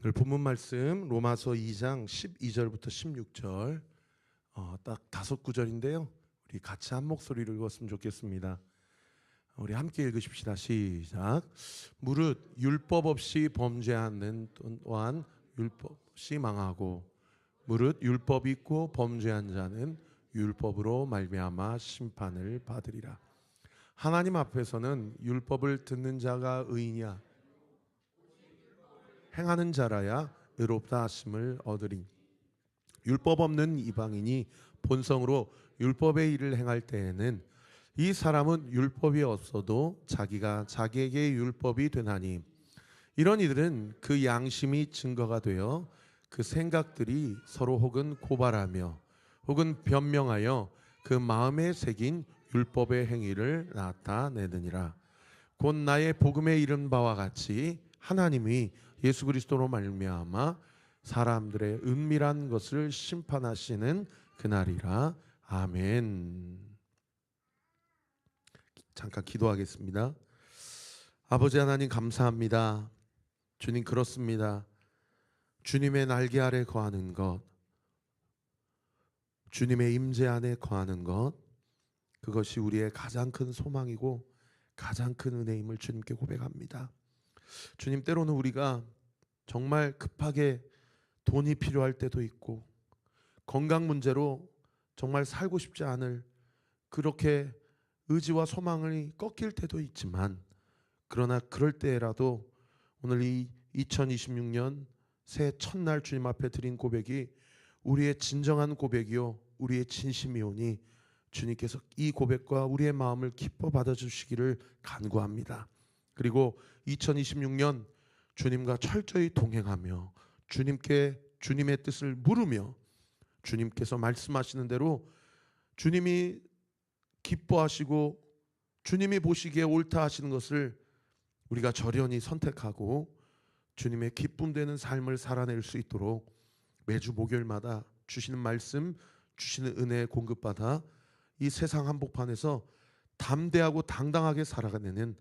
오늘 본문 말씀 로마서 2장 12절부터 16절 딱 5구절인데요. 우리 같이 한 목소리로 읽었으면 좋겠습니다. 우리 함께 읽으십시다. 시작. 무릇 율법 없이 범죄하는 또한 율법 없이 망하고 무릇 율법이 있고 범죄한 자는 율법으로 말미암아 심판을 받으리라. 하나님 앞에서는 율법을 듣는 자가 의인이야 행하는 자라야 의롭다 하심을 얻으리. 율법 없는 이방인이 본성으로 율법의 일을 행할 때에는 이 사람은 율법이 없어도 자기가 자기에게 율법이 되나니 이런 이들은 그 양심이 증거가 되어 그 생각들이 서로 혹은 고발하며 혹은 변명하여 그 마음에 새긴 율법의 행위를 나타내느니라. 곧 나의 복음에 이른 바와 같이 하나님이 예수 그리스도로 말미암아 사람들의 은밀한 것을 심판하시는 그날이라. 아멘. 잠깐 기도하겠습니다. 아버지 하나님 감사합니다. 주님 그렇습니다. 주님의 날개 아래 거하는 것, 주님의 임재 안에 거하는 것, 그것이 우리의 가장 큰 소망이고 가장 큰 은혜임을 주님께 고백합니다. 주님, 때로는 우리가 정말 급하게 돈이 필요할 때도 있고 건강 문제로 정말 살고 싶지 않을 그렇게 의지와 소망이 꺾일 때도 있지만, 그러나 그럴 때라도 오늘 이 2026년 새해 첫날 주님 앞에 드린 고백이 우리의 진정한 고백이요 우리의 진심이오니 주님께서 이 고백과 우리의 마음을 기뻐 받아주시기를 간구합니다. 그리고 2026년 주님과 철저히 동행하며 주님의 뜻을 물으며 주님께서 말씀하시는 대로 주님이 기뻐하시고 주님이 보시기에 옳다 하시는 것을 우리가 절연히 선택하고 주님의 기쁨되는 삶을 살아낼 수 있도록 매주 목요일마다 주시는 말씀, 주시는 은혜에 공급받아 이 세상 한복판에서 담대하고 당당하게 살아가는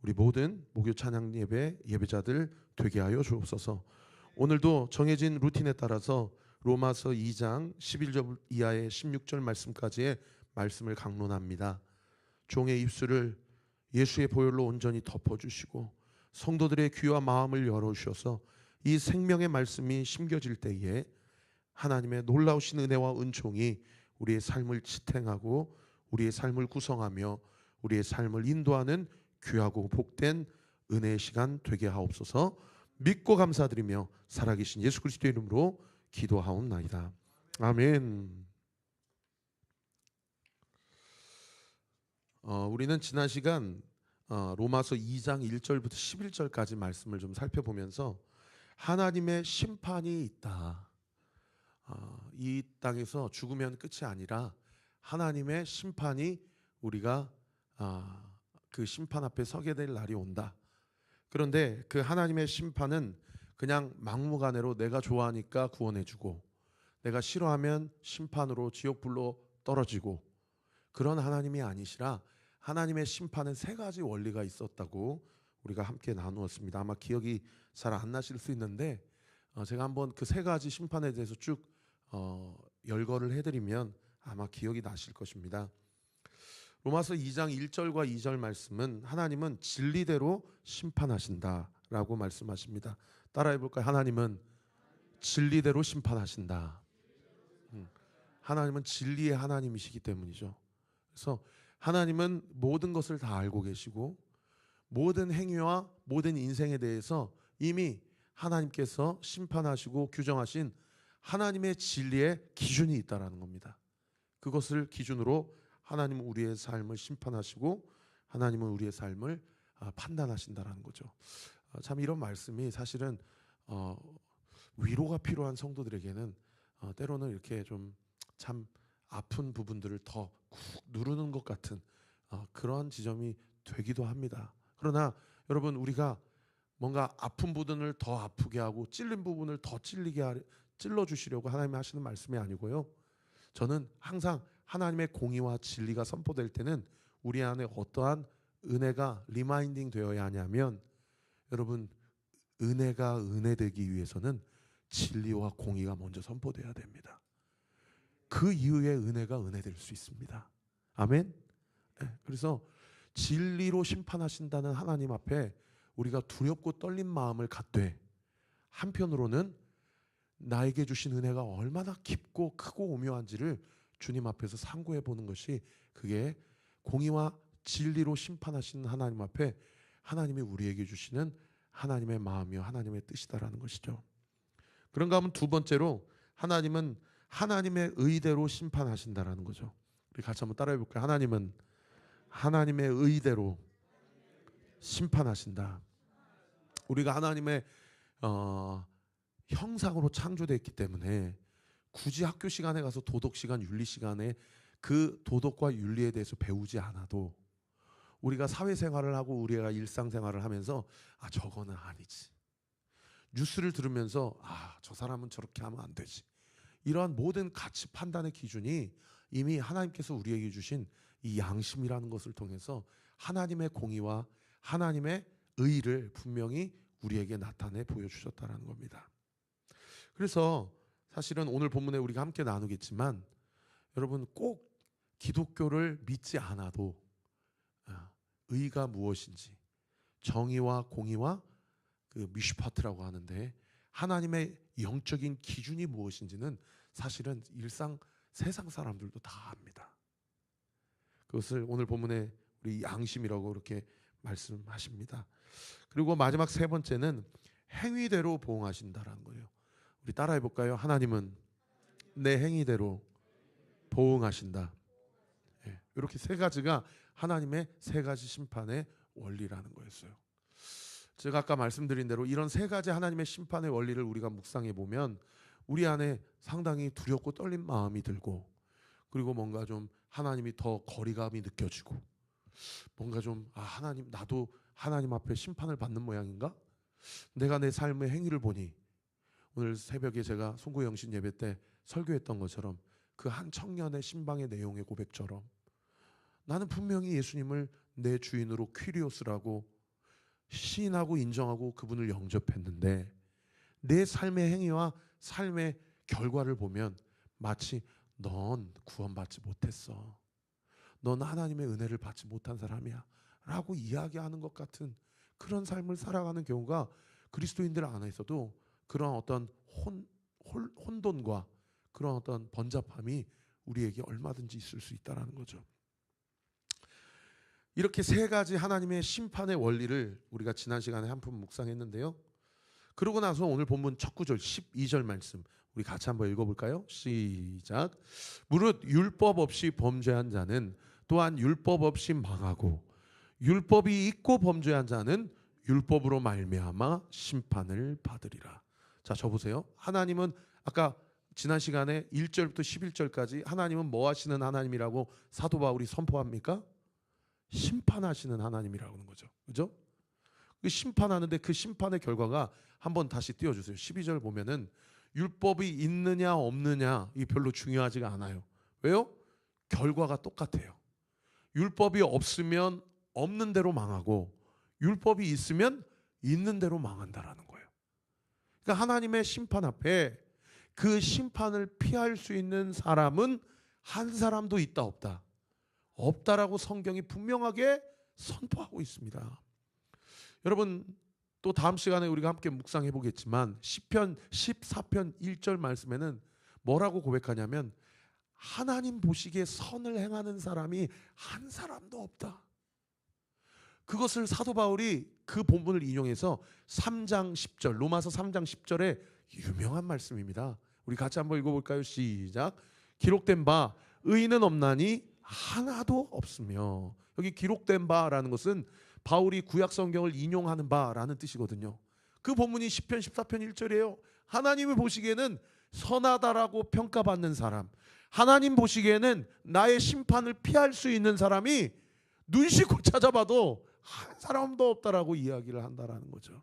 우리 모든 목요 찬양 예배 예배자들 되게 하여 주옵소서. 오늘도 정해진 루틴에 따라서 로마서 2장 11절 이하의 16절 말씀까지의 말씀을 강론합니다. 종의 입술을 예수의 보혈로 온전히 덮어주시고 성도들의 귀와 마음을 열어주셔서 이 생명의 말씀이 심겨질 때에 하나님의 놀라우신 은혜와 은총이 우리의 삶을 지탱하고 우리의 삶을 구성하며 우리의 삶을 인도하는 귀하고 복된 은혜의 시간 되게 하옵소서. 믿고 감사드리며 살아계신 예수 그리스도의 이름으로 기도하옵나이다. 아멘. 우리는 지난 시간 로마서 2장 1절부터 11절까지 말씀을 좀 살펴보면서 하나님의 심판이 있다. 이 땅에서 죽으면 끝이 아니라 하나님의 심판이 우리가 그 심판 앞에 서게 될 날이 온다. 그런데 그 하나님의 심판은 그냥 막무가내로 내가 좋아하니까 구원해주고 내가 싫어하면 심판으로 지옥불로 떨어지고 그런 하나님이 아니시라 하나님의 심판은 3가지 원리가 있었다고 우리가 함께 나누었습니다. 아마 기억이 잘 안 나실 수 있는데 제가 한번 그 3가지 심판에 대해서 쭉 열거를 해드리면 아마 기억이 나실 것입니다. 로마서 2장 1절과 2절 말씀은 하나님은 진리대로 심판하신다라고 말씀하십니다. 따라해 볼까요? 하나님은 진리대로 심판하신다. 하나님은 진리의 하나님이시기 때문이죠. 그래서 하나님은 모든 것을 다 알고 계시고 모든 행위와 모든 인생에 대해서 이미 하나님께서 심판하시고 규정하신 하나님의 진리의 기준이 있다라는 겁니다. 그것을 기준으로 하나님은 우리의 삶을 심판하시고 하나님은 우리의 삶을 판단하신다라는 거죠. 참 이런 말씀이 사실은 위로가 필요한 성도들에게는 때로는 이렇게 좀 참 아픈 부분들을 더 꾹 누르는 것 같은 그러한 지점이 되기도 합니다. 그러나 여러분, 우리가 뭔가 아픈 부분을 더 아프게 하고 찔린 부분을 더 찔러주시려고 하나님이 하시는 말씀이 아니고요. 저는 항상 하나님의 공의와 진리가 선포될 때는 우리 안에 어떠한 은혜가 리마인딩 되어야 하냐면, 여러분, 은혜가 은혜되기 위해서는 진리와 공의가 먼저 선포돼야 됩니다. 그 이후에 은혜가 은혜될 수 있습니다. 아멘. 그래서 진리로 심판하신다는 하나님 앞에 우리가 두렵고 떨린 마음을 갖되, 한편으로는 나에게 주신 은혜가 얼마나 깊고 크고 오묘한지를 주님 앞에서 상고해 보는 것이, 그게 공의와 진리로 심판하시는 하나님 앞에 하나님이 우리에게 주시는 하나님의 마음이요 하나님의 뜻이다라는 것이죠. 그런가 하면 두 번째로, 하나님은 하나님의 의대로 심판하신다라는 거죠. 우리 같이 한번 따라해 볼까요? 하나님은 하나님의 의대로 심판하신다. 우리가 하나님의 형상으로 창조되었기 때문에 굳이 학교 시간에 가서 도덕 시간, 윤리 시간에 그 도덕과 윤리에 대해서 배우지 않아도 우리가 사회생활을 하고 우리가 일상생활을 하면서 저거는 아니지, 뉴스를 들으면서 저 사람은 저렇게 하면 안 되지, 이러한 모든 가치 판단의 기준이 이미 하나님께서 우리에게 주신 이 양심이라는 것을 통해서 하나님의 공의와 하나님의 의를 분명히 우리에게 나타내 보여주셨다는 겁니다. 그래서 사실은 오늘 본문에 우리가 함께 나누겠지만, 여러분 꼭 기독교를 믿지 않아도 의가 무엇인지, 정의와 공의와 그 미슈파트라고 하는데 하나님의 영적인 기준이 무엇인지는 사실은 세상 사람들도 다 압니다. 그것을 오늘 본문에 우리 양심이라고 이렇게 말씀하십니다. 그리고 마지막 세 번째는 행위대로 보응하신다라는 거예요. 우리 따라해 볼까요? 하나님은 내 행위대로 보응하신다. 이렇게 세 가지가 하나님의 세 가지 심판의 원리라는 거였어요. 제가 아까 말씀드린 대로 이런 세 가지 하나님의 심판의 원리를 우리가 묵상해 보면 우리 안에 상당히 두렵고 떨린 마음이 들고, 그리고 뭔가 좀 하나님이 더 거리감이 느껴지고, 뭔가 좀 하나님, 나도 하나님 앞에 심판을 받는 모양인가? 내가 내 삶의 행위를 보니, 오늘 새벽에 제가 송구영신 예배 때 설교했던 것처럼 그 한 청년의 신방의 내용의 고백처럼, 나는 분명히 예수님을 내 주인으로 퀴리오스라고 시인하고 인정하고 그분을 영접했는데, 내 삶의 행위와 삶의 결과를 보면 마치 넌 구원받지 못했어, 넌 하나님의 은혜를 받지 못한 사람이야 라고 이야기하는 것 같은 그런 삶을 살아가는 경우가 그리스도인들 안에서도 그런 어떤 혼돈과 그런 어떤 번잡함이 우리에게 얼마든지 있을 수 있다는 거죠. 이렇게 세 가지 하나님의 심판의 원리를 우리가 지난 시간에 한 편 묵상했는데요. 그러고 나서 오늘 본문 첫 구절 12절 말씀 우리 같이 한번 읽어볼까요? 시작. 무릇 율법 없이 범죄한 자는 또한 율법 없이 망하고, 율법이 있고 범죄한 자는 율법으로 말미암아 심판을 받으리라. 자, 저 보세요. 하나님은 아까 지난 시간에 1절부터 11절까지 하나님은 뭐 하시는 하나님이라고 사도 바울이 선포합니까? 심판하시는 하나님이라고 하는 거죠. 그죠? 심판하는데 그 심판의 결과가 한번 다시 띄워주세요. 12절 보면은 율법이 있느냐 없느냐 이 별로 중요하지가 않아요. 왜요? 결과가 똑같아요. 율법이 없으면 없는 대로 망하고, 율법이 있으면 있는 대로 망한다라는 거예요. 그러니까 하나님의 심판 앞에 그 심판을 피할 수 있는 사람은 한 사람도 있다 없다? 없다라고 성경이 분명하게 선포하고 있습니다. 여러분, 또 다음 시간에 우리가 함께 묵상해 보겠지만 시편 14편 1절 말씀에는 뭐라고 고백하냐면, 하나님 보시기에 선을 행하는 사람이 한 사람도 없다. 그것을 사도 바울이 그 본문을 인용해서 3장 10절, 로마서 3장 10절에 유명한 말씀입니다. 우리 같이 한번 읽어볼까요? 시작. 기록된 바 의인은 없나니 하나도 없으며. 여기 기록된 바라는 것은 바울이 구약 성경을 인용하는 바라는 뜻이거든요. 그 본문이 시편 14편 1절이에요. 하나님이 보시기에는 선하다라고 평가받는 사람, 하나님 보시기에는 나의 심판을 피할 수 있는 사람이 눈 씻고 찾아봐도 한 사람도 없다라고 이야기를 한다라는 거죠.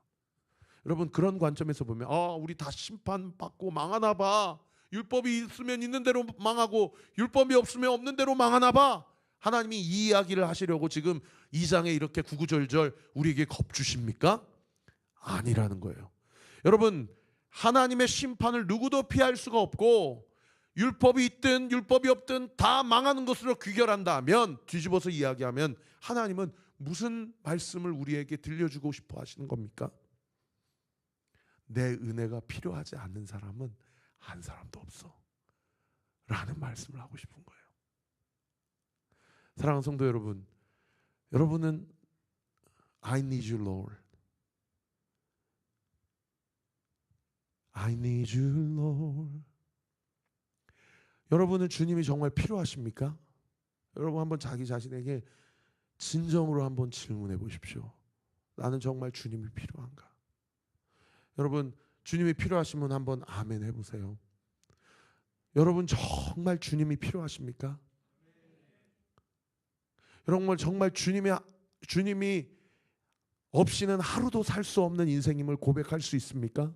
여러분, 그런 관점에서 보면 우리 다 심판받고 망하나 봐. 율법이 있으면 있는 대로 망하고 율법이 없으면 없는 대로 망하나 봐. 하나님이 이 이야기를 하시려고 지금 2장에 이렇게 구구절절 우리에게 겁주십니까? 아니라는 거예요. 여러분, 하나님의 심판을 누구도 피할 수가 없고 율법이 있든 율법이 없든 다 망하는 것으로 귀결한다면, 뒤집어서 이야기하면 하나님은 무슨 말씀을 우리에게 들려주고 싶어 하시는 겁니까? 내 은혜가 필요하지 않는 사람은 한 사람도 없어 라는 말씀을 하고 싶은 거예요. 사랑하는 성도 여러분, 여러분은 I need you Lord, I need you Lord. 여러분은 주님이 정말 필요하십니까? 여러분 한번 자기 자신에게 진정으로 한번 질문해 보십시오. 나는 정말 주님이 필요한가? 여러분, 주님이 필요하시면 한번 아멘 해보세요. 여러분 정말 주님이 필요하십니까? 여러분 정말 주님이 없이는 하루도 살 수 없는 인생임을 고백할 수 있습니까?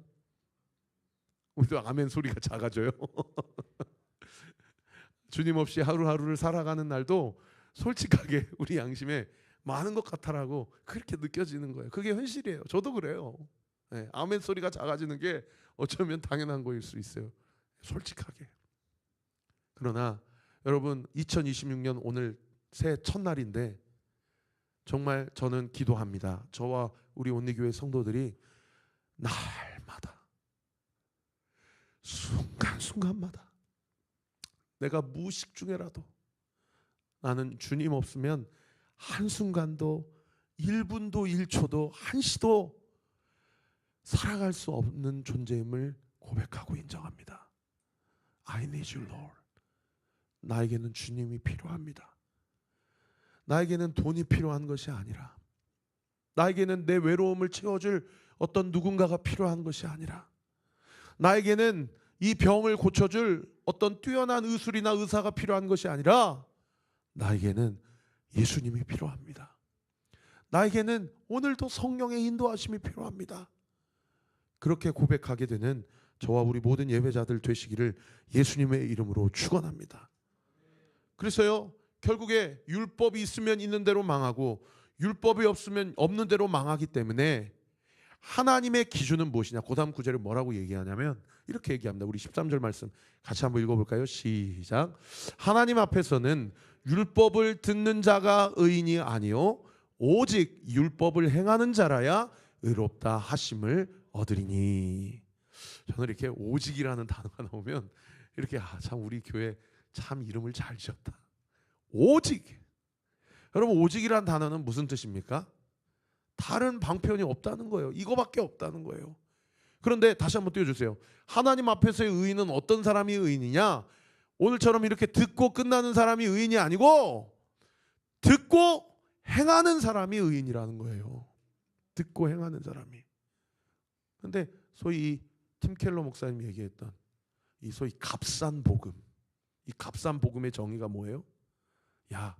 우리도 아멘 소리가 작아져요. 주님 없이 하루하루를 살아가는 날도 솔직하게 우리 양심에 많은 것 같아라고 그렇게 느껴지는 거예요. 그게 현실이에요. 저도 그래요. 네, 아멘 소리가 작아지는 게 어쩌면 당연한 거일 수 있어요. 솔직하게. 그러나 여러분, 2026년 오늘 새해 첫날인데 정말 저는 기도합니다. 저와 우리 온리교회 성도들이 날마다 순간순간마다 내가 무의식 중에라도 나는 주님 없으면 한순간도 1분도 1초도 1시도 살아갈 수 없는 존재임을 고백하고 인정합니다. I need you Lord. 나에게는 주님이 필요합니다. 나에게는 돈이 필요한 것이 아니라, 나에게는 내 외로움을 채워줄 어떤 누군가가 필요한 것이 아니라, 나에게는 이 병을 고쳐줄 어떤 뛰어난 의술이나 의사가 필요한 것이 아니라 나에게는 예수님이 필요합니다. 나에게는 오늘도 성령의 인도하심이 필요합니다. 그렇게 고백하게 되는 저와 우리 모든 예배자들 되시기를 예수님의 이름으로 축원합니다. 그래서요, 결국에 율법이 있으면 있는 대로 망하고 율법이 없으면 없는 대로 망하기 때문에 하나님의 기준은 무엇이냐? 그 다음 구절에 뭐라고 얘기하냐면 이렇게 얘기합니다. 우리 13절 말씀 같이 한번 읽어볼까요? 시작. 하나님 앞에서는 율법을 듣는 자가 의인이 아니요 오직 율법을 행하는 자라야 의롭다 하심을 얻으리니. 저는 이렇게 오직이라는 단어가 나오면 이렇게 참 우리 교회 참 이름을 잘 지었다. 오직. 여러분, 오직이라는 단어는 무슨 뜻입니까? 다른 방편이 없다는 거예요. 이거밖에 없다는 거예요. 그런데 다시 한번 띄워주세요. 하나님 앞에서의 의인은 어떤 사람이 의인이냐? 오늘처럼 이렇게 듣고 끝나는 사람이 의인이 아니고 듣고 행하는 사람이 의인이라는 거예요. 듣고 행하는 사람이. 그런데 소위 팀 켈러 목사님이 얘기했던 이 소위 값싼 복음, 이 값싼 복음의 정의가 뭐예요? 야,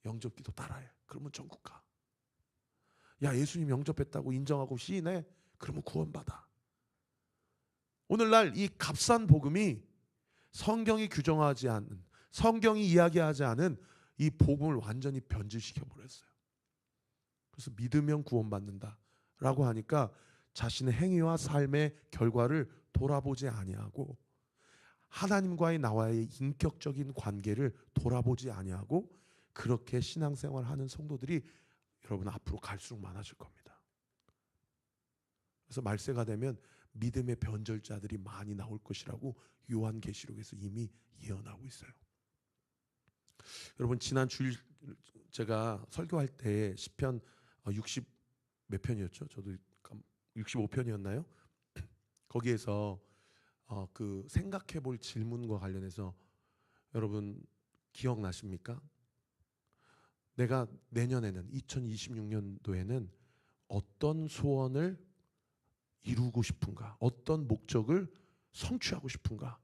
영접기도 따라해. 그러면 천국 가. 야, 예수님 영접했다고 인정하고 시인해. 그러면 구원받아. 오늘날 이 값싼 복음이 성경이 규정하지 않는, 성경이 이야기하지 않은 이 복음을 완전히 변질시켜 버렸어요. 그래서 믿으면 구원받는다라고 하니까 자신의 행위와 삶의 결과를 돌아보지 아니하고 하나님과의 나와의 인격적인 관계를 돌아보지 아니하고 그렇게 신앙생활하는 성도들이 여러분 앞으로 갈수록 많아질 겁니다. 그래서 말세가 되면 믿음의 변절자들이 많이 나올 것이라고 요한계시록에서 이미 예언하고 있어요. 여러분, 지난 주일 제가 설교할 때 시편 60 몇 편이었죠? 저도 65편이었나요? 거기에서 그 생각해 볼 질문과 관련해서 여러분 기억나십니까? 내가 내년에는 2026년도에는 어떤 소원을 이루고 싶은가? 어떤 목적을 성취하고 싶은가?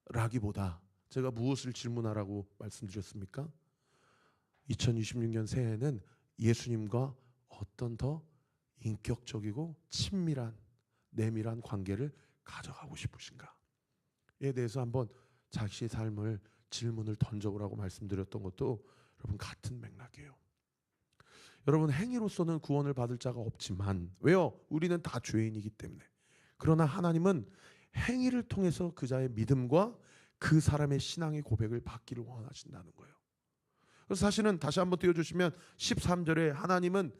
라기보다 제가 무엇을 질문하라고 말씀드렸습니까? 2026년 새해에는 예수님과 어떤 더 인격적이고 친밀한 내밀한 관계를 가져가고 싶으신가에 대해서 한번 자신의 삶을 질문을 던져보라고 말씀드렸던 것도 여러분 같은 맥락이에요. 여러분, 행위로서는 구원을 받을 자가 없지만, 왜요? 우리는 다 죄인이기 때문에. 그러나 하나님은 행위를 통해서 그 자의 믿음과 그 사람의 신앙의 고백을 받기를 원하신다는 거예요. 그래서 사실은 다시 한번 띄워주시면 13절에 하나님은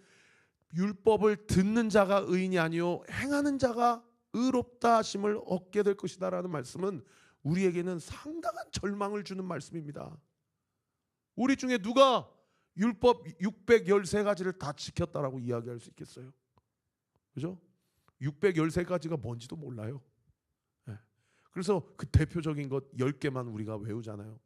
율법을 듣는 자가 의인이 아니요 행하는 자가 의롭다 하심을 얻게 될 것이다 라는 말씀은 우리에게는 상당한 절망을 주는 말씀입니다. 우리 중에 누가 율법 613가지를 다 지켰다라고 이야기할 수 있겠어요? 그죠? 613가지가 뭔지도 몰라요. 네. 그래서 그 대표적인 것 10개만 우리가 외우잖아요.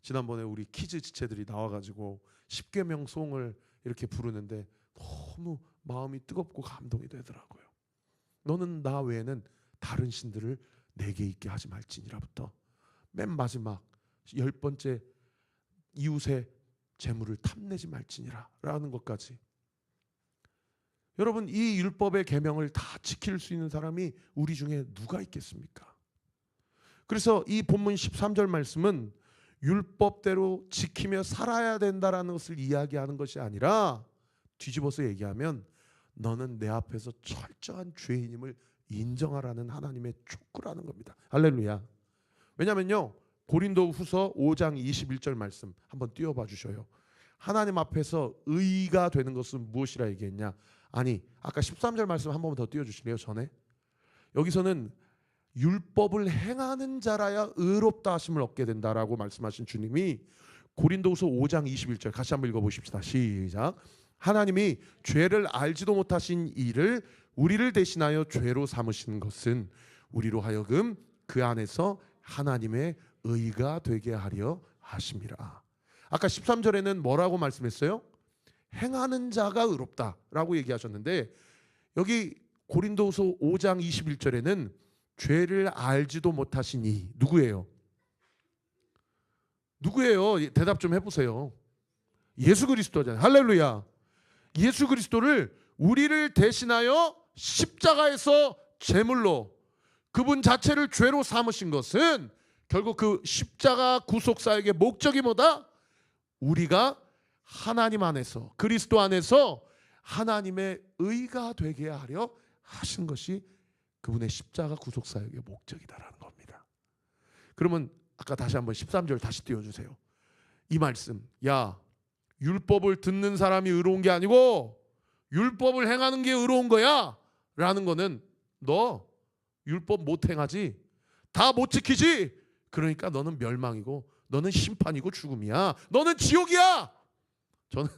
지난번에 우리 키즈 지체들이 나와가지고 10계명 송을 이렇게 부르는데 너무 마음이 뜨겁고 감동이 되더라고요. 너는 나 외에는 다른 신들을 내게 있게 하지 말지니라부터 맨 마지막 10번째 이웃의 재물을 탐내지 말지니라 라는 것까지. 여러분, 이 율법의 계명을 다 지킬 수 있는 사람이 우리 중에 누가 있겠습니까? 그래서 이 본문 13절 말씀은 율법대로 지키며 살아야 된다라는 것을 이야기하는 것이 아니라 뒤집어서 얘기하면 너는 내 앞에서 철저한 죄인임을 인정하라는 하나님의 촉구라는 겁니다. 할렐루야. 왜냐면요, 고린도후서 5장 21절 말씀 한번 띄워봐 주셔요. 하나님 앞에서 의가 되는 것은 무엇이라 얘기했냐? 아니, 아까 13절 말씀 한 번 더 띄워주실래요? 전에 여기서는 율법을 행하는 자라야 의롭다 하심을 얻게 된다라고 말씀하신 주님이 고린도후서 5장 21절 같이 한번 읽어보십시다. 시작. 하나님이 죄를 알지도 못하신 이를 우리를 대신하여 죄로 삼으신 것은 우리로 하여금 그 안에서 하나님의 의가 되게 하려 하심이라. 아까 13절에는 뭐라고 말씀했어요? 행하는 자가 의롭다라고 얘기하셨는데 여기 고린도후서 5장 21절에는 죄를 알지도 못하신 이 누구예요? 누구예요? 대답 좀 해보세요. 예수 그리스도잖아요. 할렐루야. 예수 그리스도를 우리를 대신하여 십자가에서 제물로 그분 자체를 죄로 삼으신 것은 결국 그 십자가 구속사역의 목적이 뭐다? 우리가 하나님 안에서 그리스도 안에서 하나님의 의가 되게 하려 하신 것이 그분의 십자가 구속사역의 목적이다라는 겁니다. 그러면 아까 다시 한번 13절 다시 띄워주세요. 이 말씀, 야, 율법을 듣는 사람이 의로운 게 아니고 율법을 행하는 게 의로운 거야 라는 거는 너 율법 못 행하지, 다 못 지키지, 그러니까 너는 멸망이고 너는 심판이고 죽음이야, 너는 지옥이야. 저는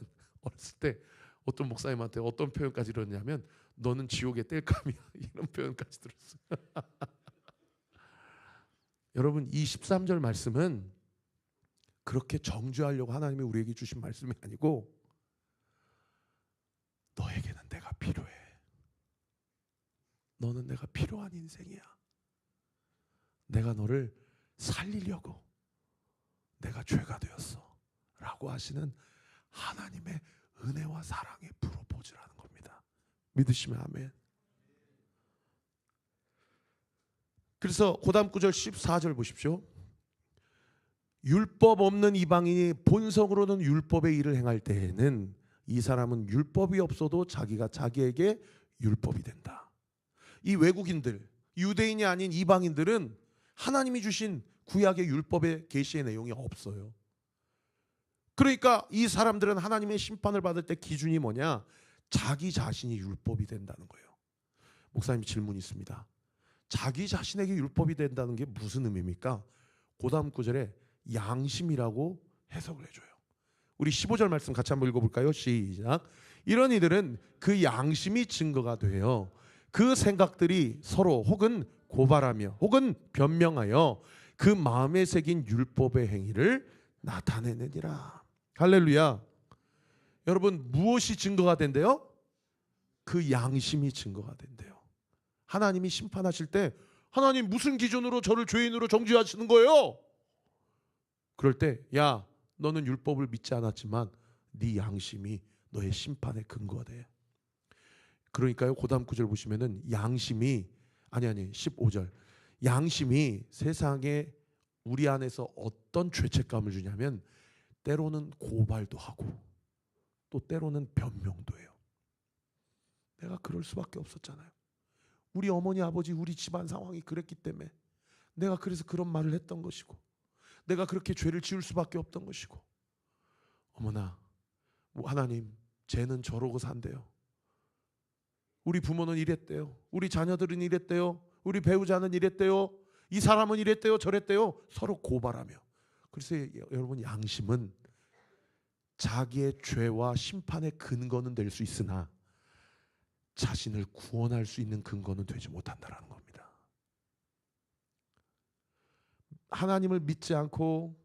어렸을 때 어떤 목사님한테 어떤 표현까지 들었냐면 너는 지옥의 땔감이야 이런 표현까지 들었어요. 여러분, 이 13절 말씀은 그렇게 정죄하려고 하나님이 우리에게 주신 말씀이 아니고 너에게는 내가 필요해. 너는 내가 필요한 인생이야. 내가 너를 살리려고 내가 죄가 되었어 라고 하시는 하나님의 은혜와 사랑의 프로포즈라는 겁니다. 믿으시면 아멘. 그래서 그 다음 구절 14절 보십시오. 율법 없는 이방인이 본성으로는 율법의 일을 행할 때에는 이 사람은 율법이 없어도 자기가 자기에게 율법이 된다. 이 외국인들, 유대인이 아닌 이방인들은 하나님이 주신 구약의 율법의 계시의 내용이 없어요. 그러니까 이 사람들은 하나님의 심판을 받을 때 기준이 뭐냐? 자기 자신이 율법이 된다는 거예요. 목사님, 질문이 있습니다. 자기 자신에게 율법이 된다는 게 무슨 의미입니까? 그 다음 구절에 양심이라고 해석을 해줘요. 우리 15절 말씀 같이 한번 읽어볼까요? 시작. 이런 이들은 그 양심이 증거가 돼요. 그 생각들이 서로 혹은 고발하며 혹은 변명하여 그 마음에 새긴 율법의 행위를 나타내느니라. 할렐루야. 여러분, 무엇이 증거가 된대요? 그 양심이 증거가 된대요. 하나님이 심판하실 때 하나님 무슨 기준으로 저를 죄인으로 정죄하시는 거예요? 그럴 때, 야, 너는 율법을 믿지 않았지만 네 양심이 너의 심판의 근거가 돼. 그러니까요, 그 다음 구절 보시면은 양심이 15절, 양심이 세상에 우리 안에서 어떤 죄책감을 주냐면 때로는 고발도 하고 또 때로는 변명도 내가 그럴 수밖에 없었잖아요. 우리 어머니 아버지 우리 집안 상황이 그랬기 때문에 내가 그래서 그런 말을 했던 것이고, 내가 그렇게 죄를 지을 수밖에 없던 것이고, 어머나 하나님 쟤는 저러고 산대요. 우리 부모는 이랬대요. 우리 자녀들은 이랬대요. 우리 배우자는 이랬대요. 이 사람은 이랬대요. 저랬대요. 서로 고발하며. 그래서 여러분, 양심은 자기의 죄와 심판의 근거는 될 수 있으나 자신을 구원할 수 있는 근거는 되지 못한다는 겁니다. 하나님을 믿지 않고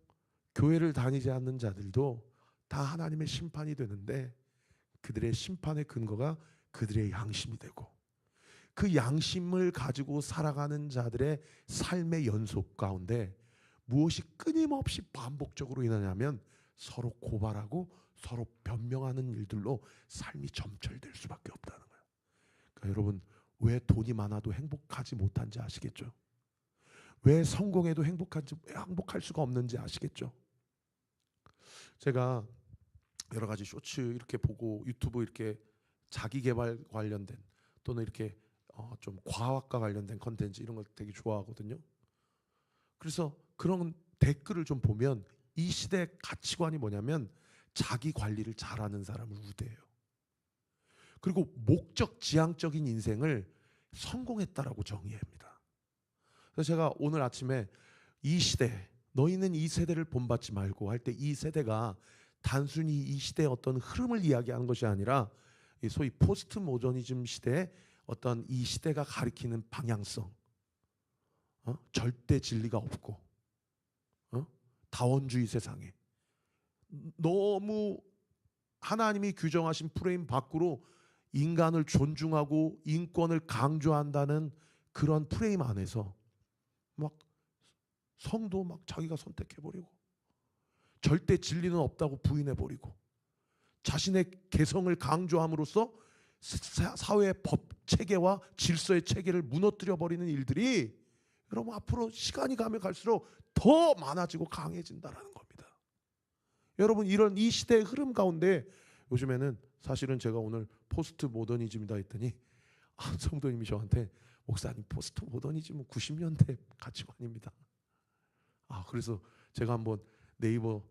교회를 다니지 않는 자들도 다 하나님의 심판이 되는데, 그들의 심판의 근거가 그들의 양심이 되고, 그 양심을 가지고 살아가는 자들의 삶의 연속 가운데 무엇이 끊임없이 반복적으로 일어나냐면 서로 고발하고 서로 변명하는 일들로 삶이 점철될 수밖에 없다는 거예요. 그러니까 여러분, 왜 돈이 많아도 행복하지 못한지 아시겠죠? 왜 성공해도 행복할 수가 없는지 아시겠죠? 제가 여러 가지 쇼츠 이렇게 보고 유튜브 이렇게 자기 개발 관련된 또는 이렇게 좀 과학과 관련된 컨텐츠 이런 걸 되게 좋아하거든요. 그래서 그런 댓글을 좀 보면 이 시대의 가치관이 뭐냐면 자기 관리를 잘하는 사람을 우대해요. 그리고 목적 지향적인 인생을 성공했다라고 정의합니다. 그래서 제가 오늘 아침에 이 시대, 너희는 이 세대를 본받지 말고 할 때, 이 세대가 단순히 이 시대의 어떤 흐름을 이야기하는 것이 아니라 소위 포스트 모더니즘 시대의 어떤 이 시대가 가리키는 방향성, 절대 진리가 없고 다원주의 세상에 너무 하나님이 규정하신 프레임 밖으로 인간을 존중하고 인권을 강조한다는 그런 프레임 안에서 막 성도 막 자기가 선택해버리고, 절대 진리는 없다고 부인해버리고, 자신의 개성을 강조함으로써 사회의 법 체계와 질서의 체계를 무너뜨려버리는 일들이 여러분 앞으로 시간이 가면 갈수록 더 많아지고 강해진다는 겁니다. 여러분, 이런 이 시대의 흐름 가운데 요즘에는 사실은 제가 오늘 포스트 모더니즘이다 했더니 성도님이 저한테, 목사님 포스트 모더니즘은 90년대 가치관입니다. 그래서 제가 한번 네이버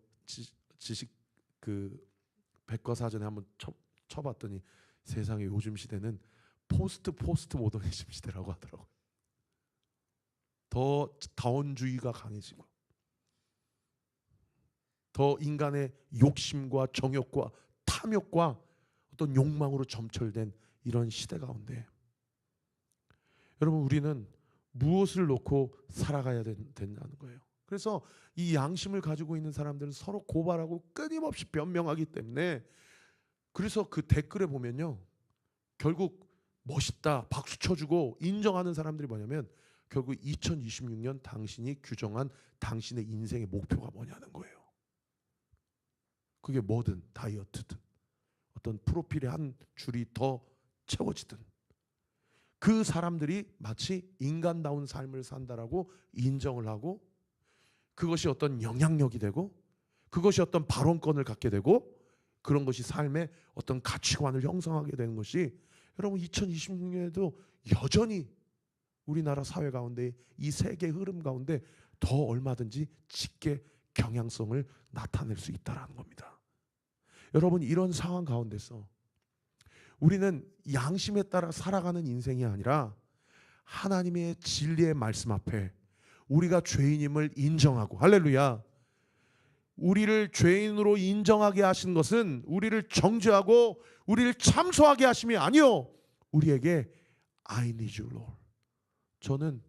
지식 그 백과사전에 한번 쳐봤더니 세상에 요즘 시대는 포스트 모더니즘 시대라고 하더라고요. 더 다원주의가 강해지고 더 인간의 욕심과 정욕과 탐욕과 어떤 욕망으로 점철된 이런 시대 가운데 여러분, 우리는 무엇을 놓고 살아가야 된다는 거예요. 그래서 이 양심을 가지고 있는 사람들은 서로 고발하고 끊임없이 변명하기 때문에, 그래서 그 댓글에 보면요, 결국 멋있다 박수 쳐주고 인정하는 사람들이 뭐냐면 결국 2026년 당신이 규정한 당신의 인생의 목표가 뭐냐는 거예요. 그게 뭐든, 다이어트든 어떤 프로필의 한 줄이 더 채워지든, 그 사람들이 마치 인간다운 삶을 산다라고 인정을 하고, 그것이 어떤 영향력이 되고, 그것이 어떤 발언권을 갖게 되고, 그런 것이 삶의 어떤 가치관을 형성하게 되는 것이 여러분 2026년에도 여전히 우리나라 사회 가운데, 이 세계 흐름 가운데 더 얼마든지 짙게 경향성을 나타낼 수 있다는 겁니다. 여러분, 이런 상황 가운데서 우리는 양심에 따라 살아가는 인생이 아니라 하나님의 진리의 말씀 앞에 우리가 죄인임을 인정하고, 할렐루야, 우리를 죄인으로 인정하게 하신 것은 우리를 정죄하고 우리를 참소하게 하심이 아니요, 우리에게 I need you Lord, 저는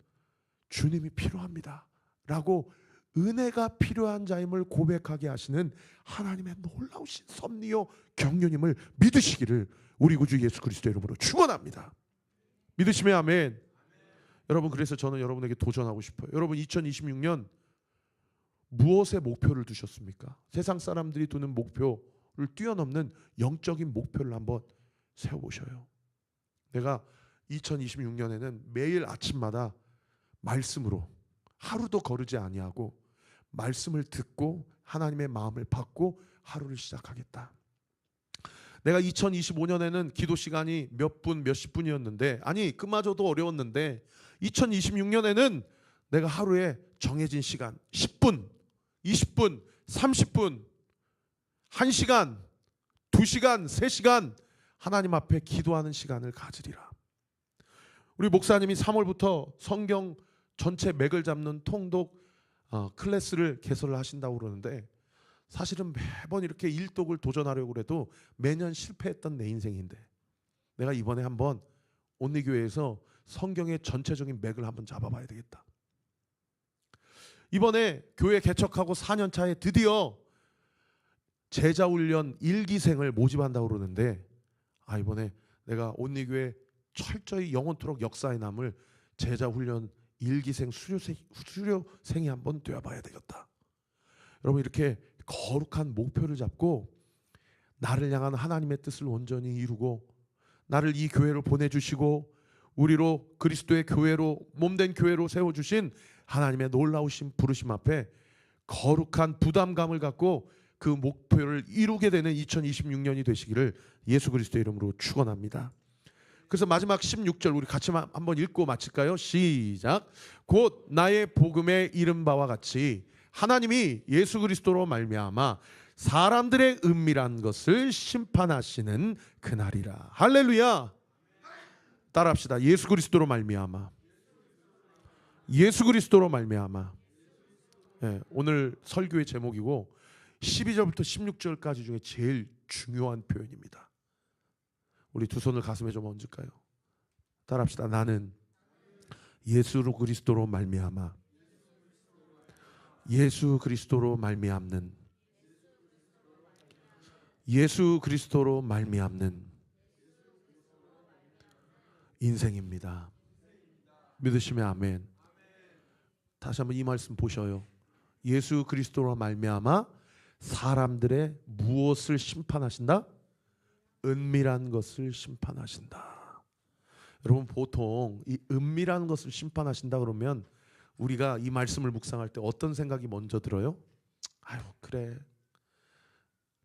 주님이 필요합니다 라고 은혜가 필요한 자임을 고백하게 하시는 하나님의 놀라우신 섭리요 경륜임을 믿으시기를 우리 구주 예수 그리스도의 이름으로 축원합니다. 믿으시면 아멘. 여러분, 그래서 저는 여러분에게 도전하고 싶어요. 여러분, 2026년 무엇에 목표를 두셨습니까? 세상 사람들이 두는 목표를 뛰어넘는 영적인 목표를 한번 세워보셔요. 내가 2026년에는 매일 아침마다 말씀으로 하루도 거르지 아니하고 말씀을 듣고 하나님의 마음을 받고 하루를 시작하겠다. 내가 2025년에는 기도 시간이 몇 분, 몇십 분이었는데, 아니 그마저도 어려웠는데 2026년에는 내가 하루에 정해진 시간 10분, 20분, 30분, 1시간, 2시간, 3시간 하나님 앞에 기도하는 시간을 가지리라. 우리 목사님이 3월부터 성경 전체 맥을 잡는 통독 클래스를 개설을 하신다고 그러는데, 사실은 매번 이렇게 일독을 도전하려고 해도 매년 실패했던 내 인생인데, 내가 이번에 한번 온리교회에서 성경의 전체적인 맥을 한번 잡아봐야 되겠다. 이번에 교회 개척하고 4년 차에 드디어 제자훈련 1기생을 모집한다고 그러는데, 이번에 내가 온리교회 철저히 영원토록 역사에 남을 제자훈련 1기생 수료생이 한번 되어봐야 되겠다. 여러분, 이렇게 거룩한 목표를 잡고 나를 향한 하나님의 뜻을 온전히 이루고, 나를 이 교회로 보내주시고 우리로 그리스도의 교회로, 몸된 교회로 세워주신 하나님의 놀라우신 부르심 앞에 거룩한 부담감을 갖고 그 목표를 이루게 되는 2026년이 되시기를 예수 그리스도의 이름으로 축원합니다. 그래서 마지막 16절 우리 같이 한번 읽고 마칠까요? 시작. 곧 나의 복음에 이른 바와 같이 하나님이 예수 그리스도로 말미암아 사람들의 은밀한 것을 심판하시는 그날이라. 할렐루야. 따라합시다. 예수 그리스도로 말미암아. 예수 그리스도로 말미암아. 네, 오늘 설교의 제목이고 12절부터 16절까지 중에 제일 중요한 표현입니다. 우리 두 손을 가슴에 좀 얹을까요? 따라합시다. 나는 예수 그리스도로 말미암아. 예수 그리스도로 말미암는, 예수 그리스도로 말미암는 인생입니다. 믿으시면 아멘. 다시 한번 이 말씀 보셔요. 예수 그리스도로 말미암아 사람들의 무엇을 심판하신다? 은밀한 것을 심판하신다. 여러분, 보통 이 은밀한 것을 심판하신다 그러면 우리가 이 말씀을 묵상할 때 어떤 생각이 먼저 들어요? 아유, 그래,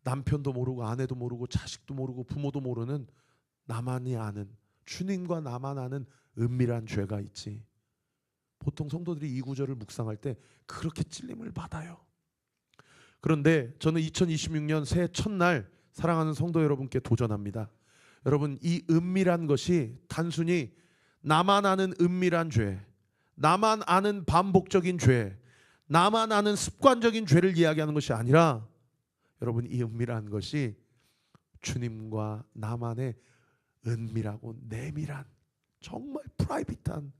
남편도 모르고 아내도 모르고 자식도 모르고 부모도 모르는 나만이 아는, 주님과 나만 아는 은밀한 죄가 있지. 보통 성도들이 이 구절을 묵상할 때 그렇게 찔림을 받아요. 그런데 저는 2026년 새해 첫날 사랑하는 성도 여러분께 도전합니다. 여러분, 이 은밀한 것이 단순히 나만 아는 은밀한 죄, 나만 아는 반복적인 죄, 나만 아는 습관적인 죄를 이야기하는 것이 아니라, 여러분, 이 은밀한 것이 주님과 나만의 은밀하고 내밀한, 정말 프라이빗한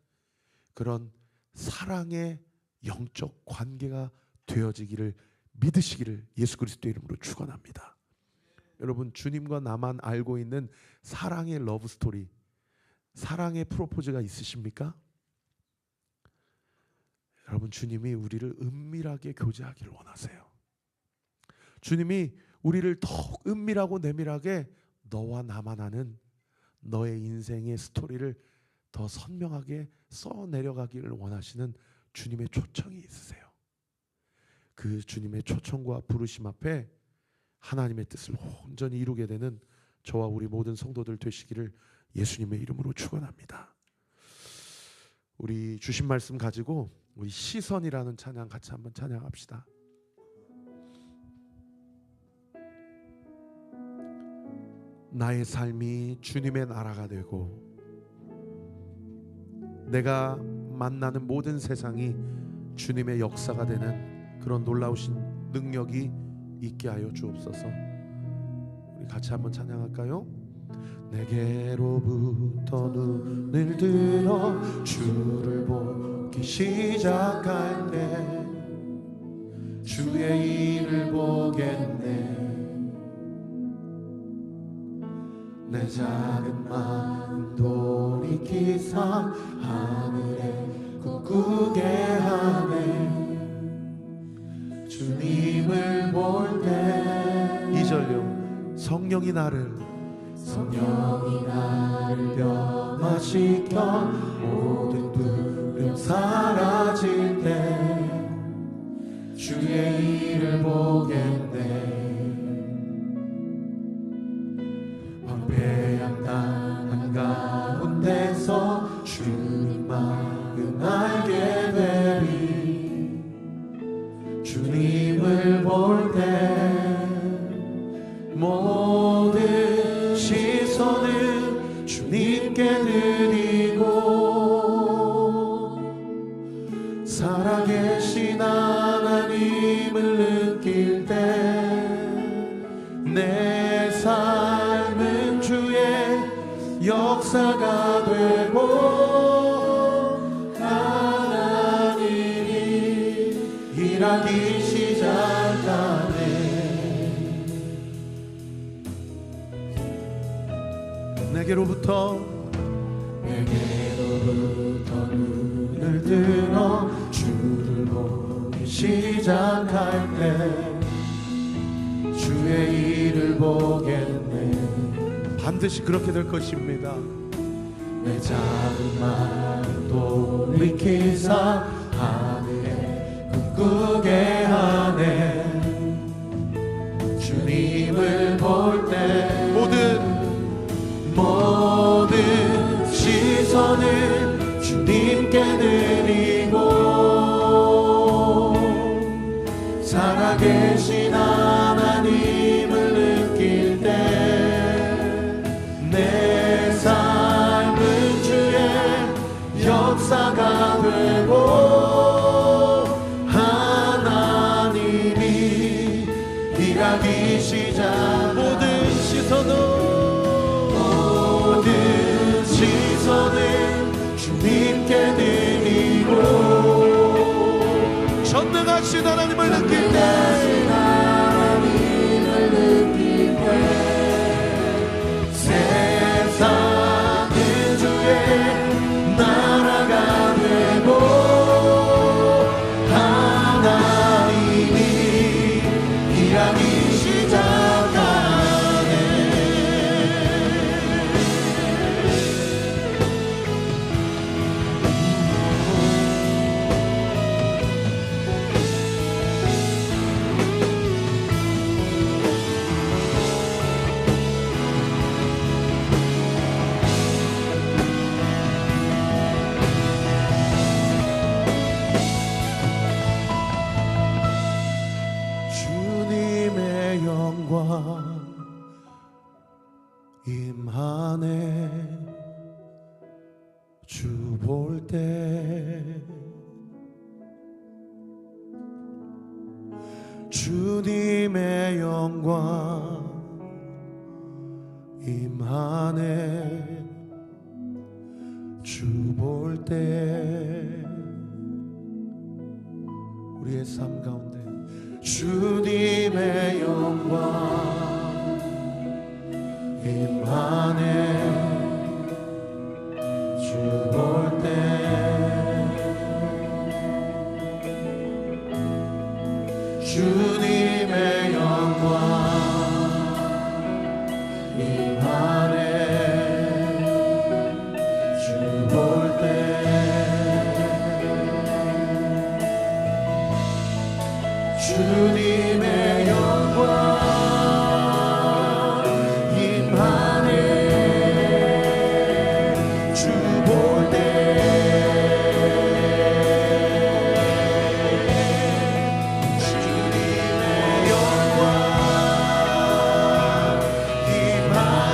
그런 사랑의 영적 관계가 되어지기를 믿으시기를 예수 그리스도의 이름으로 축원합니다. 여러분, 주님과 나만 알고 있는 사랑의 러브 스토리, 사랑의 프로포즈가 있으십니까? 여러분, 주님이 우리를 은밀하게 교제하기를 원하세요. 주님이 우리를 더욱 은밀하고 내밀하게 너와 나만 아는 너의 인생의 스토리를 더 선명하게 써내려가기를 원하시는 주님의 초청이 있으세요. 그 주님의 초청과 부르심 앞에 하나님의 뜻을 온전히 이루게 되는 저와 우리 모든 성도들 되시기를 예수님의 이름으로 축원합니다. 우리 주신 말씀 가지고 우리 시선이라는 찬양 같이 한번 찬양합시다. 나의 삶이 주님의 나라가 되고 내가 만나는 모든 세상이 주님의 역사가 되는 그런 놀라우신 능력이 있게 하여 주옵소서. 우리 같이 한번 찬양할까요? 내게로부터 눈을 들어 주를 보기 시작할 때 주의 일을 보겠네. 내 작은 마음 돌이키사 하늘에 꿈꾸게 하네. 주님을 볼 때 2절요. 성령이 나를 변화시켜 모든 두려움 사라질 때 주의 일을 보겠네. 배양당한 가운데서 주님 마음 알게 되리. 주님을 볼 때 모든 시선을 주님께 드리고 살아계신 하나님을 느낄 때 내 삶은 주의 역사가 되고 하나님이 일하기 시작하네. 내게로부터 눈을 들어 주를 보기 시작할 때 주의 일을 보겠네. 반드시 그렇게 될 것입니다. 내 작은 마음 돌이키사 하늘에 꿈꾸게 하네. 주님을 볼 때 모든 시선을 주님께 드리고 살아계신 하나님을 느낄 때 내 삶은 주의 역사가 되고 하나님이 일하기 시작. 모든 시선을 주님께 드리고 전능하신 하나님을 느낄 때 세상은 주의 나라가 되고 하나님이 일하기 시작하네. 주님의 영광 임하네. 주 볼 때 주님의 영광 임하네. 주 볼 때 우리의 삶 가운데 주님의 영광 임하네. 주 볼 때 주님의 영광 임하네. 주 볼 때 주님의 영광 임하네. 주 볼 때 주님의 영광 임하네.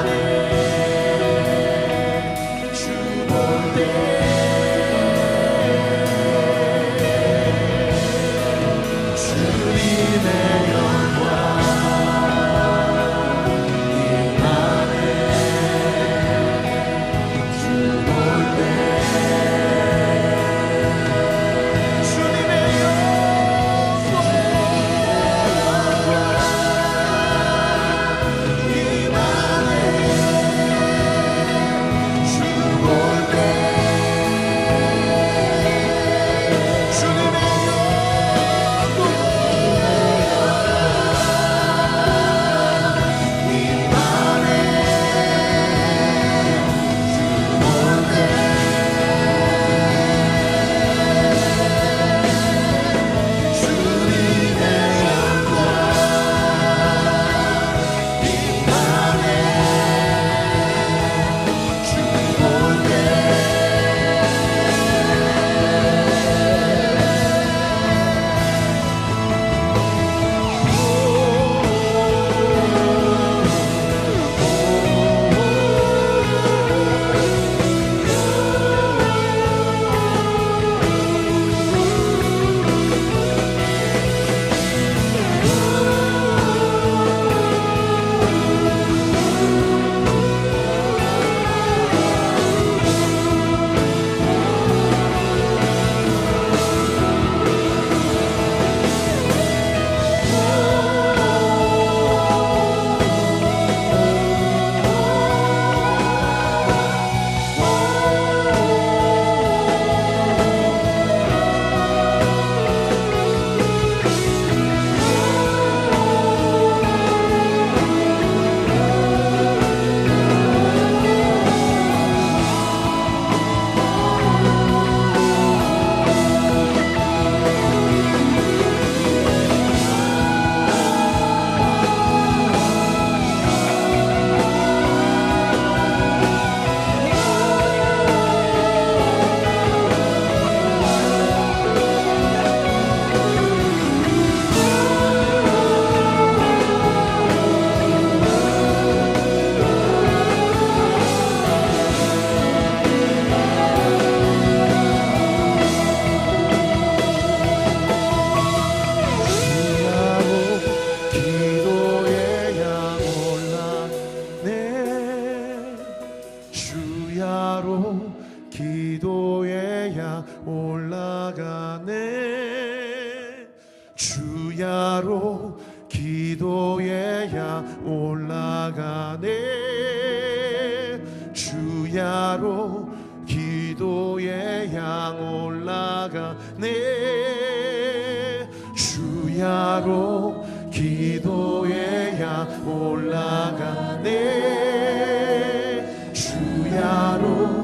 올라가네. 주야로 기도의 향 올라가네. 주야로 기도의 향 올라가네. 주야로 기도의 향 올라가네. 주야로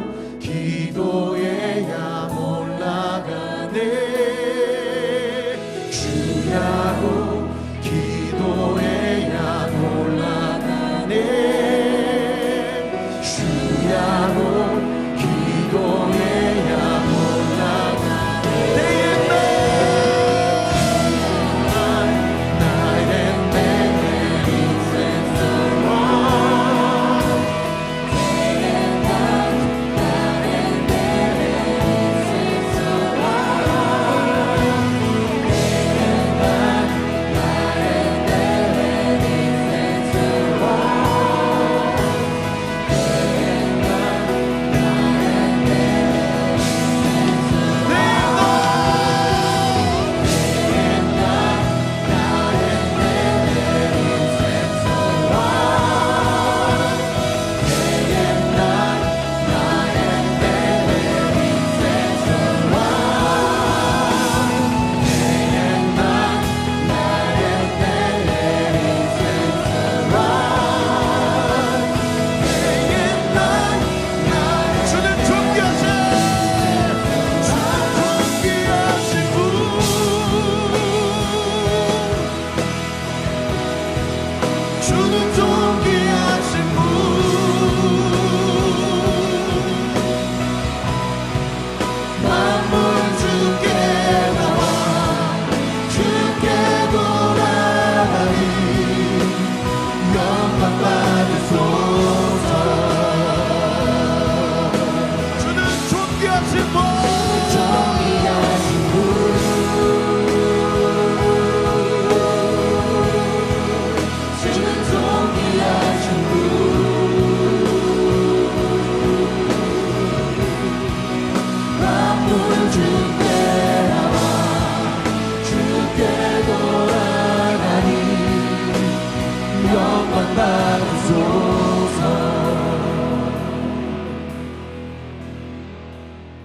기도의 향 올라가네. 주야로 기도의 향 올라가네. 주야로 기도의 향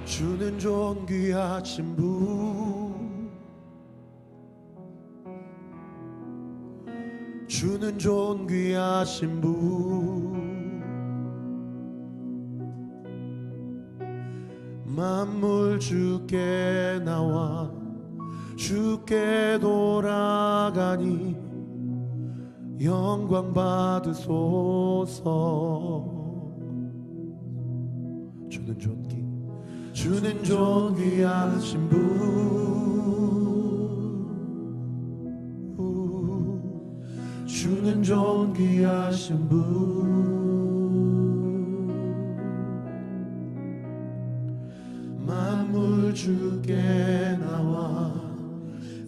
주는 좋은 귀하신 분, 주는 좋은 귀하신 분, 만물 주께 나와 주께 돌아가니 영광 받으소서. 주는 좋은 귀하신 분, 주는 좋은 귀하신 분, 만물 주께 나와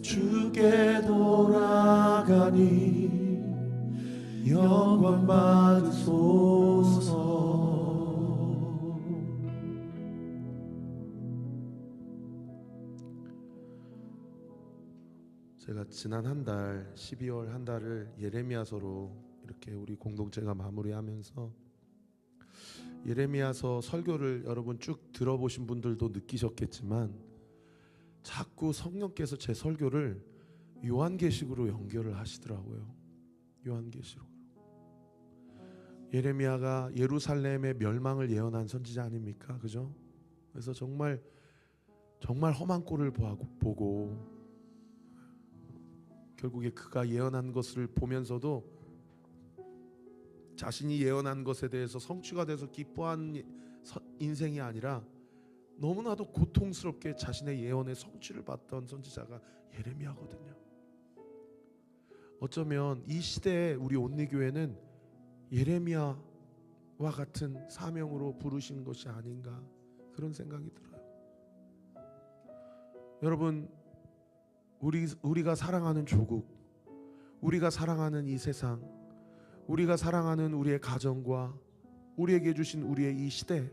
주께 돌아가니 영광 받으소서. 제가 지난 한 달 12월 한 달을 예레미야서로 이렇게 우리 공동체가 마무리하면서, 예레미야서 설교를 여러분 쭉 들어보신 분들도 느끼셨겠지만 자꾸 성령께서 제 설교를 요한계시록으로 연결을 하시더라고요. 요한계시록. 예레미야가 예루살렘의 멸망을 예언한 선지자 아닙니까? 그죠? 그래서 정말 험한 꼴을 보고 결국에 그가 예언한 것을 보면서도 자신이 예언한 것에 대해서 성취가 돼서 기뻐한 인생이 아니라 너무나도 고통스럽게 자신의 예언의 성취를 받던 선지자가 예레미야거든요. 어쩌면 이 시대에 우리 온리교회는 예레미야와 같은 사명으로 부르신 것이 아닌가, 그런 생각이 들어요. 여러분, 우리가 사랑하는 조국, 우리가 사랑하는 이 세상, 우리가 사랑하는 우리의 가정과 우리에게 주신 우리의 이 시대,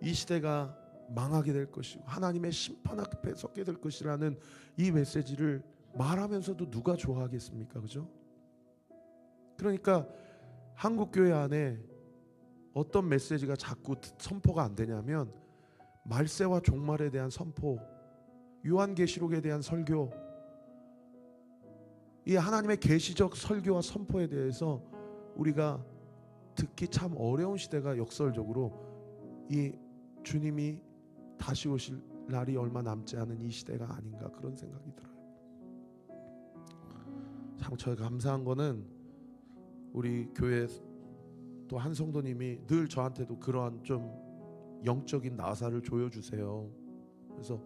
이 시대가 망하게 될 것이고 하나님의 심판 앞에 서게 될 것이라는 이 메시지를 말하면서도 누가 좋아하겠습니까? 그죠? 그러니까 한국교회 안에 어떤 메시지가 자꾸 선포가 안 되냐면 말세와 종말에 대한 선포, 요한계시록에 대한 설교, 이 하나님의 계시적 설교와 선포에 대해서 우리가 듣기 참 어려운 시대가 역설적으로 이 주님이 다시 오실 날이 얼마 남지 않은 이 시대가 아닌가 그런 생각이 들어요. 참 저희가 감사한 거는 우리 교회 또 한 성도님이 늘 저한테도 그러한 좀 영적인 나사를 조여주세요. 그래서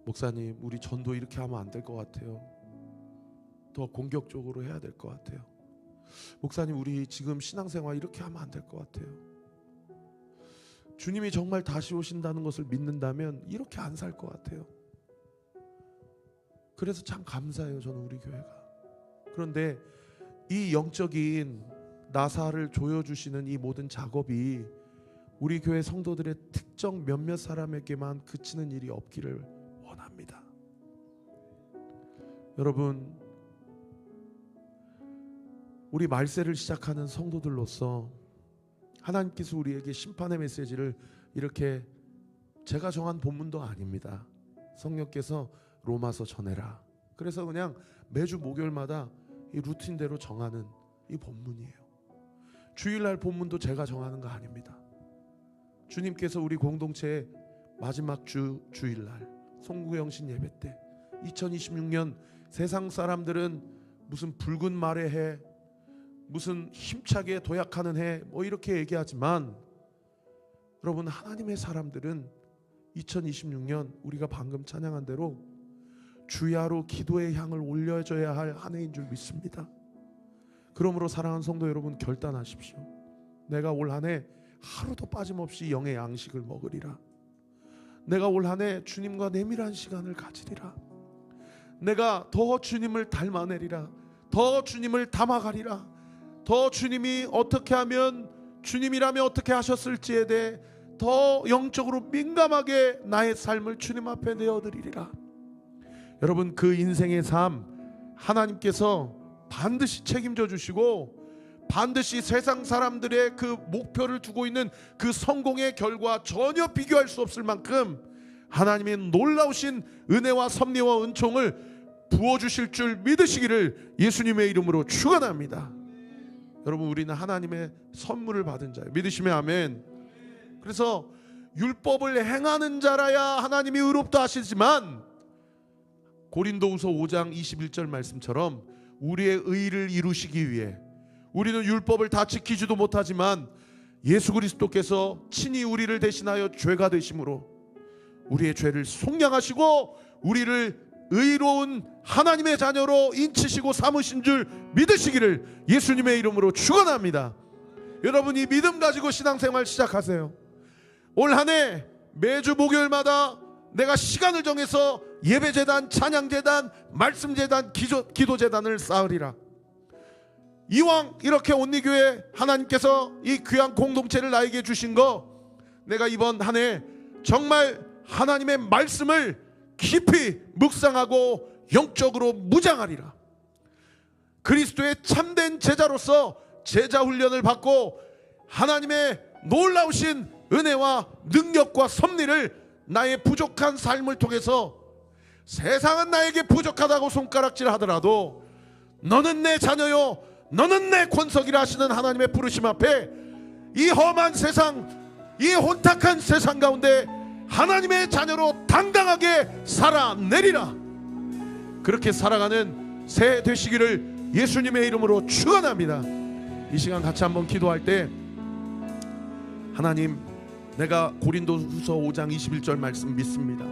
목사님 우리 전도 이렇게 하면 안 될 것 같아요. 더 공격적으로 해야 될 것 같아요. 목사님 우리 지금 신앙생활 이렇게 하면 안 될 것 같아요. 주님이 정말 다시 오신다는 것을 믿는다면 이렇게 안 살 것 같아요. 그래서 참 감사해요 저는 우리 교회가. 그런데 이 영적인 나사를 조여주시는 이 모든 작업이 우리 교회 성도들의 특정 몇몇 사람에게만 그치는 일이 없기를 원합니다. 여러분 우리 말세를 시작하는 성도들로서 하나님께서 우리에게 심판의 메시지를 이렇게 제가 정한 본문도 아닙니다. 성령께서 로마서 전해라. 그래서 그냥 매주 목요일마다 이 루틴대로 정하는 이 본문이에요. 주일날 본문도 제가 정하는 거 아닙니다. 주님께서 우리 공동체의 마지막 주일날 송구영신 예배 때 2026년 세상 사람들은 무슨 붉은 말의 해, 무슨 힘차게 도약하는 해 뭐 이렇게 얘기하지만 여러분 하나님의 사람들은 2026년 우리가 방금 찬양한 대로 주야로 기도의 향을 올려줘야 할 한 해인 줄 믿습니다. 그러므로 사랑하는 성도 여러분 결단하십시오. 내가 올 한 해 하루도 빠짐없이 영의 양식을 먹으리라. 내가 올 한 해 주님과 내밀한 시간을 가지리라. 내가 더 주님을 닮아내리라. 더 주님을 담아가리라. 더 주님이 어떻게 하면 주님이라면 어떻게 하셨을지에 대해 더 영적으로 민감하게 나의 삶을 주님 앞에 내어드리리라. 여러분 그 인생의 삶 하나님께서 반드시 책임져 주시고 반드시 세상 사람들의 그 목표를 두고 있는 그 성공의 결과 전혀 비교할 수 없을 만큼 하나님의 놀라우신 은혜와 섭리와 은총을 부어주실 줄 믿으시기를 예수님의 이름으로 축원합니다. 여러분 우리는 하나님의 선물을 받은 자예요. 믿으시면 아멘. 그래서 율법을 행하는 자라야 하나님이 의롭다 하시지만 고린도후서 5장 21절 말씀처럼 우리의 의를 이루시기 위해 우리는 율법을 다 지키지도 못하지만 예수 그리스도께서 친히 우리를 대신하여 죄가 되심으로 우리의 죄를 속량하시고 우리를 의로운 하나님의 자녀로 인치시고 삼으신 줄 믿으시기를 예수님의 이름으로 축원합니다. 여러분 이 믿음 가지고 신앙생활 시작하세요. 올 한 해 매주 목요일마다 내가 시간을 정해서 예배재단, 찬양재단, 말씀재단, 기도재단을 쌓으리라. 이왕 이렇게 온리교회 하나님께서 이 귀한 공동체를 나에게 주신 거 내가 이번 한 해 정말 하나님의 말씀을 깊이 묵상하고 영적으로 무장하리라. 그리스도의 참된 제자로서 제자 훈련을 받고 하나님의 놀라우신 은혜와 능력과 섭리를 나의 부족한 삶을 통해서 세상은 나에게 부족하다고 손가락질 하더라도 너는 내 자녀요 너는 내 권속이라 하시는 하나님의 부르심 앞에 이 험한 세상 이 혼탁한 세상 가운데 하나님의 자녀로 당당하게 살아내리라. 그렇게 살아가는 새해 되시기를 예수님의 이름으로 축원합니다. 이 시간 같이 한번 기도할 때 하나님 내가 고린도후서 5장 21절 말씀 믿습니다.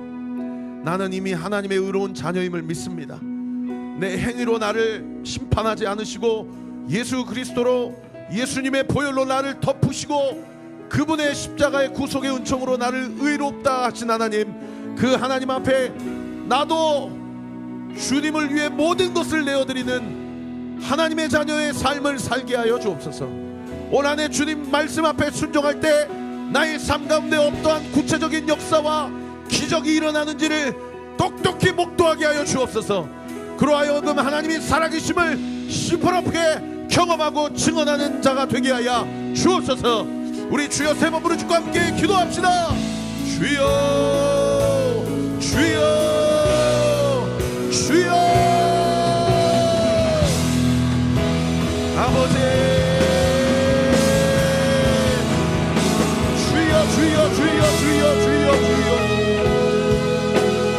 나는 이미 하나님의 의로운 자녀임을 믿습니다. 내 행위로 나를 심판하지 않으시고 예수 그리스도로 예수님의 보혈로 나를 덮으시고 그분의 십자가의 구속의 은총으로 나를 의롭다 하신 하나님, 그 하나님 앞에 나도 주님을 위해 모든 것을 내어드리는 하나님의 자녀의 삶을 살게 하여 주옵소서. 올 한 해 주님 말씀 앞에 순종할 때 나의 삶 가운데 어떠한 구체적인 역사와 기적이 일어나는지를 똑똑히 목도하게 하여 주옵소서. 그러하여금 하나님이 살아계심을 시퍼렇게 경험하고 증언하는 자가 되게 하여 주옵소서. 우리 주여 세 번 부르짖고 함께 기도합시다. 주여 주여 주여. 아버지 주여 주여 주여 주여 주여 주여.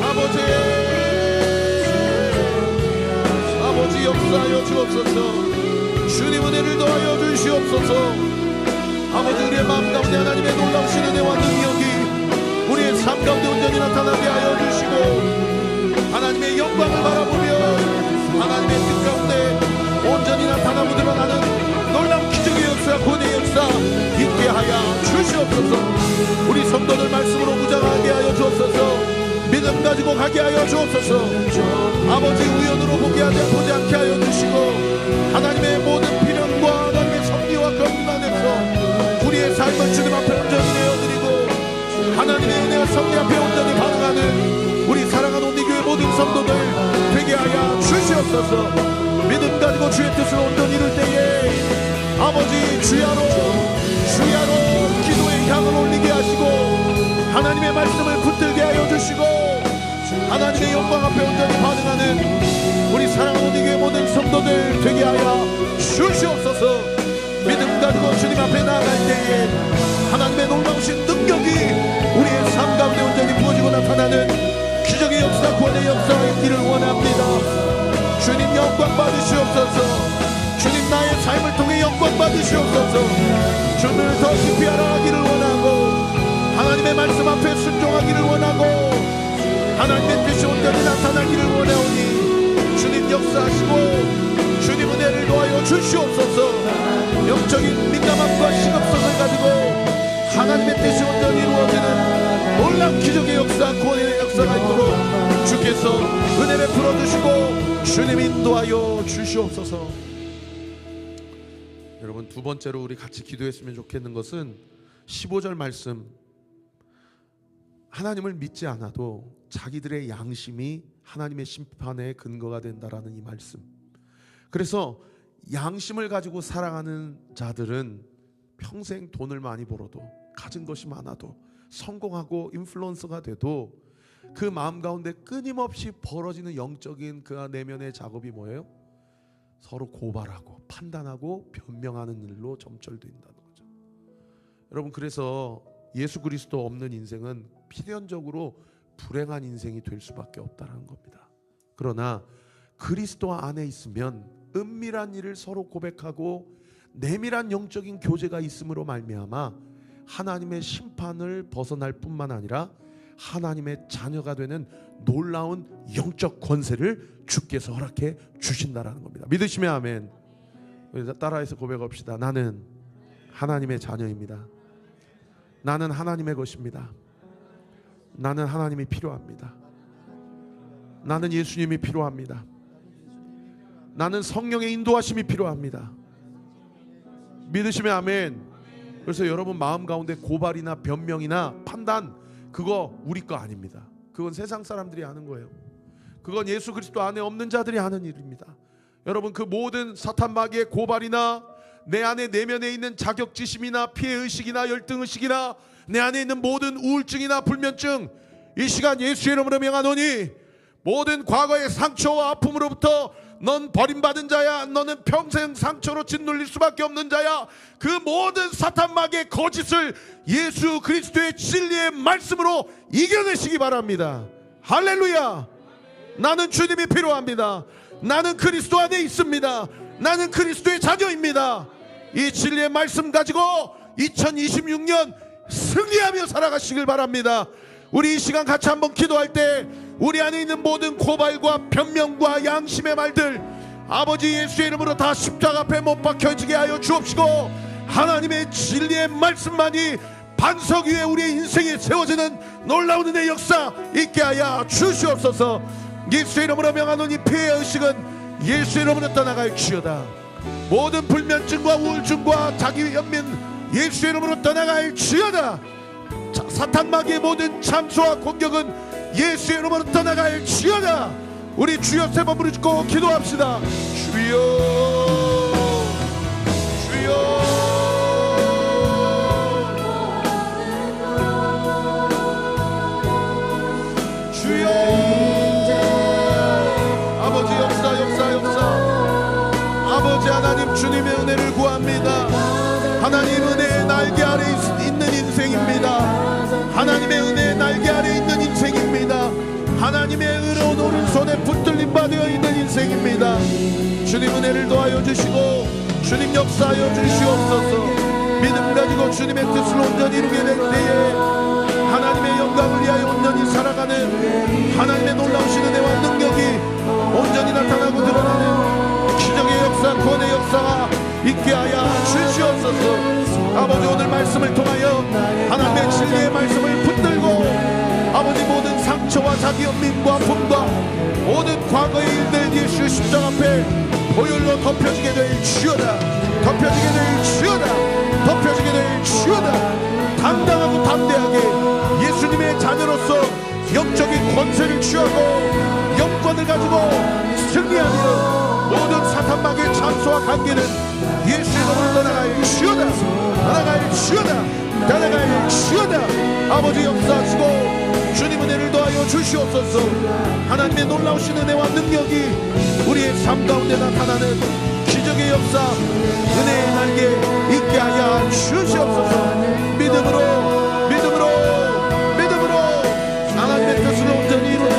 아버지 아버지 역사하여 주옵소서. 주님 은혜를 더하여 주시옵소서. 아버지 우리의 마음 가운데 하나님의 놀라우신 은혜와 능력이 우리의 삶 가운데 온전히 나타나게 하여 주시고, 하나님의 영광을 바라보며 하나님의 뜻 가운데 온전히 나타나고 드러나는 놀라운 기적의 역사, 구원의 역사 있게 하여 주시옵소서. 우리 성도들 말씀으로 무장하게 하여 주옵소서. 믿음 가지고 가게 하여 주옵소서. 아버지 우연으로 보지 않게 하여 주시고, 하나님의 모든 필연과 하나님의 섭리와 권능 안에서 우리의 삶을 주님 앞에 온전히 내어드리고, 하나님의 은혜와 섭리 앞에 온전히 반응하는 우리 사랑하는 온리교회 모든 성도들 되게 하여 주시옵소서. 믿음 가지고 주의 뜻을 온전히 이룰 때에 아버지 주야로 기도의 향을 올리게 하시고, 하나님의 말씀을 붙들게 하여 주시고, 하나님의 영광 앞에 온전히 반응하는 우리 사랑하는 온리교회 모든 성도들 되게 하여 주시옵소서. 믿음 가지고 주님 앞에 나아갈 때에 하나님의 놀라우신 능력이 우리의 삶 가운데 온전히 부어지고 나타나는 기적의 역사, 구원의 역사가 있기를 원합니다. 주님 영광 받으시옵소서. 주님 나의 삶을 통해 영광 받으시옵소서. 주님을 더 깊이 알아가기를 원하고, 하나님의 말씀 앞에 순종하기를 원하고, 하나님의 뜻이 온전히 나타나기를 원하오니 주님 역사하시고 주님 은혜를 도하여 주시옵소서. 영적인 민감함과 시급성을 가지고 하나님의 뜻이 온전히 이루어지는 놀라운 기적의 역사, 구원의 역사가 있도록 주께서 은혜를 풀어주시고 주님 인도하여 주시옵소서. 여러분, 두 번째로 우리 같이 기도했으면 좋겠는 것은 15절 말씀, 하나님을 믿지 않아도 자기들의 양심이 하나님의 심판의 근거가 된다라는 이 말씀. 그래서 양심을 가지고 살아가는 자들은 평생 돈을 많이 벌어도, 가진 것이 많아도, 성공하고 인플루언서가 돼도 그 마음 가운데 끊임없이 벌어지는 영적인 그 내면의 작업이 뭐예요? 서로 고발하고 판단하고 변명하는 일로 점철된다는 거죠. 여러분, 그래서 예수 그리스도 없는 인생은 필연적으로 불행한 인생이 될 수밖에 없다는 겁니다. 그러나 그리스도 안에 있으면 은밀한 일을 서로 고백하고 내밀한 영적인 교제가 있음으로 말미암아 하나님의 심판을 벗어날 뿐만 아니라 하나님의 자녀가 되는 놀라운 영적 권세를 주께서 허락해 주신다라는 겁니다. 믿으시면 아멘. 따라해서 고백합시다. 나는 하나님의 자녀입니다. 나는 하나님의 것입니다. 나는 하나님이 필요합니다. 나는 예수님이 필요합니다. 나는 성령의 인도하심이 필요합니다. 믿으시면 아멘. 그래서 여러분 마음 가운데 고발이나 변명이나 판단, 그거 우리 거 아닙니다. 그건 세상 사람들이 하는 거예요. 그건 예수 그리스도 안에 없는 자들이 하는 일입니다. 여러분, 그 모든 사탄 마귀의 고발이나 내 안에 내면에 있는 자격지심이나 피해의식이나 열등의식이나 내 안에 있는 모든 우울증이나 불면증, 이 시간 예수의 이름으로 명하노니 모든 과거의 상처와 아픔으로부터 넌 버림받은 자야, 너는 평생 상처로 짓눌릴 수밖에 없는 자야. 그 모든 사탄 마귀의 거짓을 예수 그리스도의 진리의 말씀으로 이겨내시기 바랍니다. 할렐루야. 나는 주님이 필요합니다. 나는 그리스도 안에 있습니다. 나는 그리스도의 자녀입니다. 이 진리의 말씀 가지고 2026년 승리하며 살아가시길 바랍니다. 우리 이 시간 같이 한번 기도할 때 우리 안에 있는 모든 고발과 변명과 양심의 말들 아버지 예수의 이름으로 다 십자가 앞에 못 박혀지게 하여 주옵시고, 하나님의 진리의 말씀만이 반석 위에 우리의 인생에 세워지는 놀라운 은혜의 역사 있게 하여 주시옵소서. 예수의 이름으로 명하노니 피해의 의식은 예수의 이름으로 떠나갈지어다. 모든 불면증과 우울증과 자기 연민 예수의 이름으로 떠나갈지어다. 사탄 마귀의 모든 참소와 공격은 예수의 이름으로 떠나갈지어다. 우리 주여 세 번 부르짖고 기도합시다. 주여 주여 주여. 아버지 역사 아버지 하나님, 주님의 은혜를 구합니다. 하나님 은혜의 날개 아래 있는 인생입니다. 하나님의 은혜의 날개 아래 있는 인생입니다. 하나님의 의로운 오른손에 붙들림 받아 있는 인생입니다. 주님 은혜를 더하여 주시고 주님 역사하여 주시옵소서. 믿음 가지고 주님의 뜻을 온전히 이루게 될 때에 하나님의 영광을 위하여 온전히 살아가는 하나님의 놀라우신 은혜와 능력이 온전히 나타나고 드러나는 기적의 역사, 구원의 역사가 있게 하여 주시옵소서. 아버지, 오늘 말씀을 통하여 하나님의 진리의 말씀을 붙들고 아버지, 모든 상처와 자기 연민과 아픔과 모든 과거의 일들 예수 십자가 앞에 보혈로 덮여지게 될 주여다. 덮여지게 될 주여다. 덮여지게 될 주여다. 당당하고 담대하게 예수님의 자녀로서 영적인 권세를 취하고 영권을 가지고 승리하며 모든 사탄 마귀의 참소와 관계는 예수의 이름으로 떠나갈 주여다. 떠나갈 주여다. 떠나갈 주여다. 아버지 역사하시고 주님 은혜를 더하여 주시옵소서. 하나님의 놀라우신 은혜와 능력이 우리의 삶 가운데 나타나는 기적의 역사, 은혜의 날개 있게 하여 주시옵소서. 믿음으로 하나님의 뜻을 온전히 이루는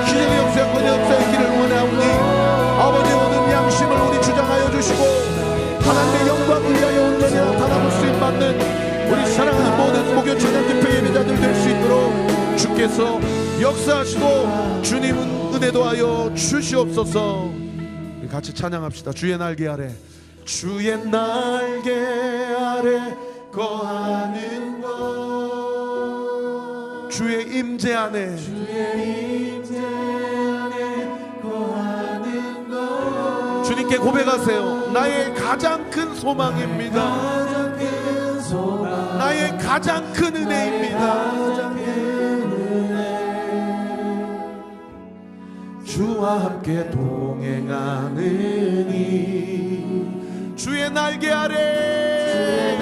기적의 역사, 권의 역사 있기를 원하오니 아버지의 모든 양심을 우리 주장하여 주시고 하나님의 영광을 위하여 온전히 나타나볼 수 있는 우리 사랑하는 모든 목요 찬양 집회 예배자들 될 수 있도록 주께서 역사하시고 주님은 은혜도 하여 주시옵소서. 같이 찬양합시다. 주의 날개 아래, 주의 날개 아래 거하는 것, 주의 임재 안에, 주의 임재 안에 거하는 것. 주님께 고백하세요. 나의 가장 큰 소망입니다. 나의 가장 큰 은혜입니다. 주와 함께 동행하느니 주의 날개 아래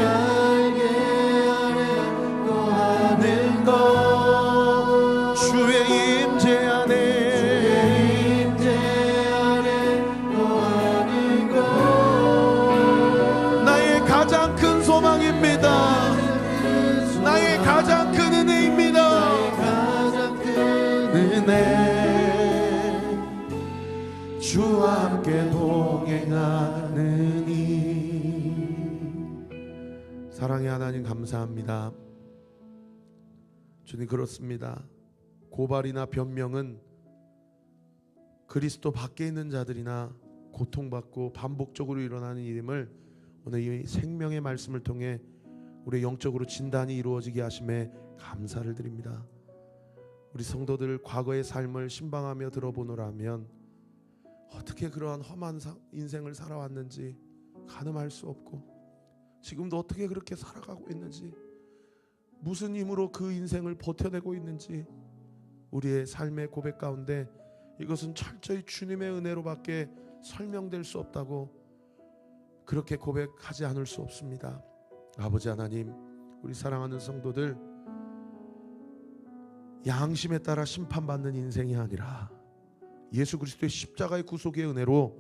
거하는 것, 주의 임재 안에 거하는 것. 나의 가장 큰 소망입니다. 나의 가장 큰 은혜입니다. 은혜, 주와 함께 동행하느니. 사랑의 하나님 감사합니다. 주님, 그렇습니다. 고발이나 변명은 그리스도 밖에 있는 자들이나 고통받고 반복적으로 일어나는 일임을 오늘 이 생명의 말씀을 통해 우리 영적으로 진단이 이루어지게 하심에 감사를 드립니다. 우리 성도들 과거의 삶을 신방하며 들어보노라면 어떻게 그러한 험한 인생을 살아왔는지 가늠할 수 없고 지금도 어떻게 그렇게 살아가고 있는지, 무슨 힘으로 그 인생을 버텨내고 있는지 우리의 삶의 고백 가운데 이것은 철저히 주님의 은혜로밖에 설명될 수 없다고 그렇게 고백하지 않을 수 없습니다. 아버지 하나님, 우리 사랑하는 성도들 양심에 따라 심판받는 인생이 아니라 예수 그리스도의 십자가의 구속의 은혜로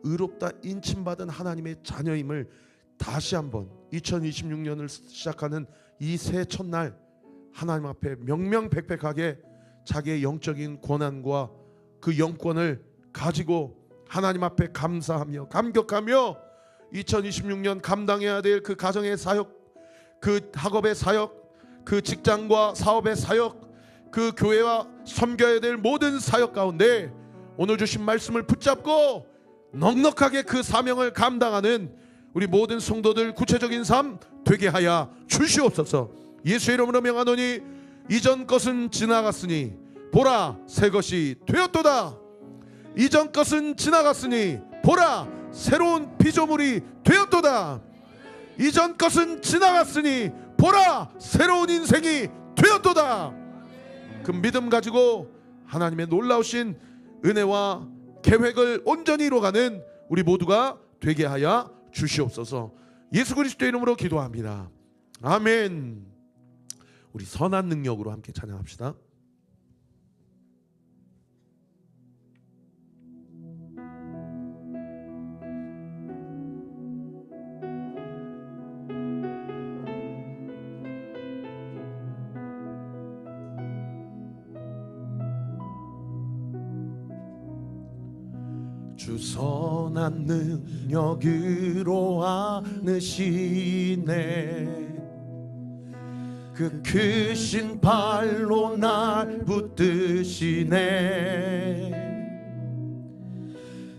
의롭다 인침받은 하나님의 자녀임을 다시 한번 2026년을 시작하는 이 새 첫날 하나님 앞에 명명백백하게 자기의 영적인 권한과 그 영권을 가지고 하나님 앞에 감사하며 감격하며 2026년 감당해야 될 그 가정의 사역, 그 학업의 사역, 그 직장과 사업의 사역, 그 교회와 섬겨야 될 모든 사역 가운데 오늘 주신 말씀을 붙잡고 넉넉하게 그 사명을 감당하는 우리 모든 성도들 구체적인 삶 되게 하여 주시옵소서. 예수의 이름으로 명하노니 이전 것은 지나갔으니 보라 새 것이 되었도다. 이전 것은 지나갔으니 보라 새로운 피조물이 되었도다. 이전 것은 지나갔으니 보라 새로운 인생이 되었도다. 그 믿음 가지고 하나님의 놀라우신 은혜와 계획을 온전히 이루어가는 우리 모두가 되게 하여 주시옵소서. 예수 그리스도의 이름으로 기도합니다. 아멘. 우리 선한 능력으로 함께 찬양합시다. 주 선한 능력으로 안으시네. 그 크신 발로 날 붙드시네.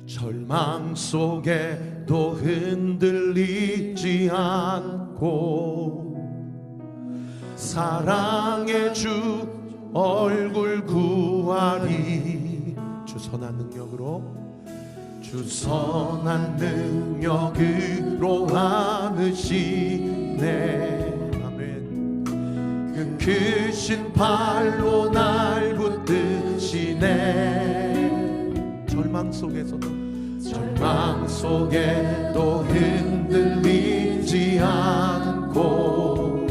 절망 속에도 흔들리지 않고 사랑의 주 얼굴 구하리. 주 선한 능력으로, 주 선한 능력으로 안으시네. 아멘. 그 크신 발로 날 붙드시네. 절망 속에도 흔들리지 않고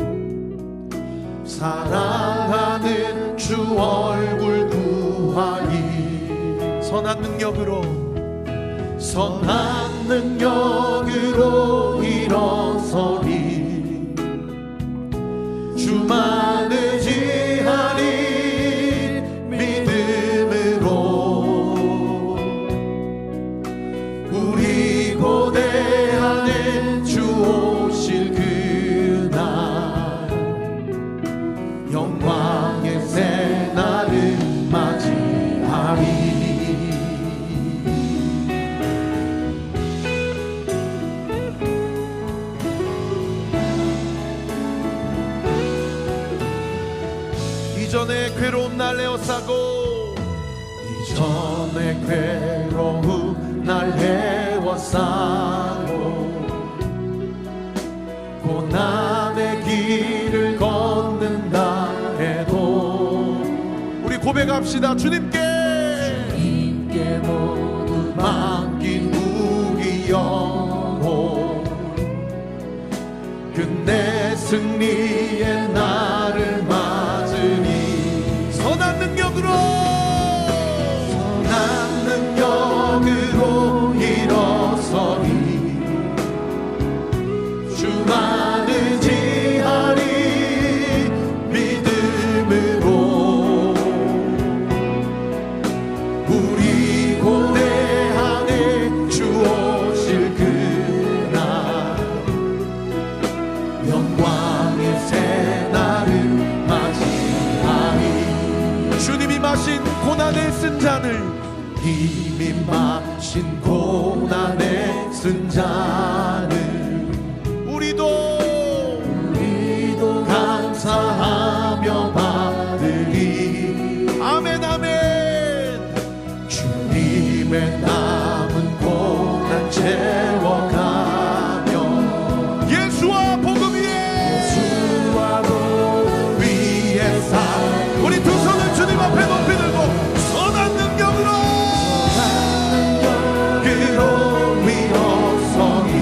사랑하는 주 얼굴 구하리. 선한 능력으로 일어서리. 주만 의지하리. 믿음으로 우리 고대하는 주 오실 그날 영광의 새날을 맞이하리. 이전의 괴로운 날 에워싸고, 이전의 괴로운 날 에워싸고 고난의 길을 걷는다 해도 우리 고백합시다. 주님께 모두 맡긴 우리 영혼 끝내 승리의 날을 맞으니. 선한 능력으로 일어서리. 주만 의지하리. 믿음으로 우리 고대하네 주 오실 그날 영광의 새날을 맞이하리. 주님이 마신 고난에 쓴 잔을, 이미 마신 고난에 쓴 잔을 우리도 감사하며 받으리. 아멘 아멘. 주님의 남은 고난 채워가며 예수와 복음 위에 살. 우리 두 손을 주님 앞에 높이 들고 선한 능력으로 일어서니.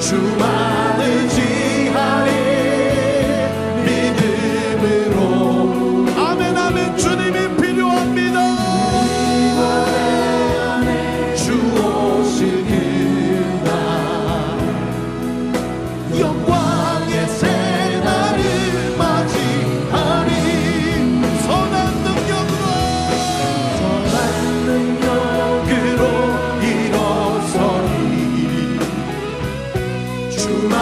주만 의지하리. 믿음으로. 아멘 아멘. 주님이 필요합니다. 주 오실 그날 영광의 새날을 맞이하리. 선한 능력으로 일어서니. 주만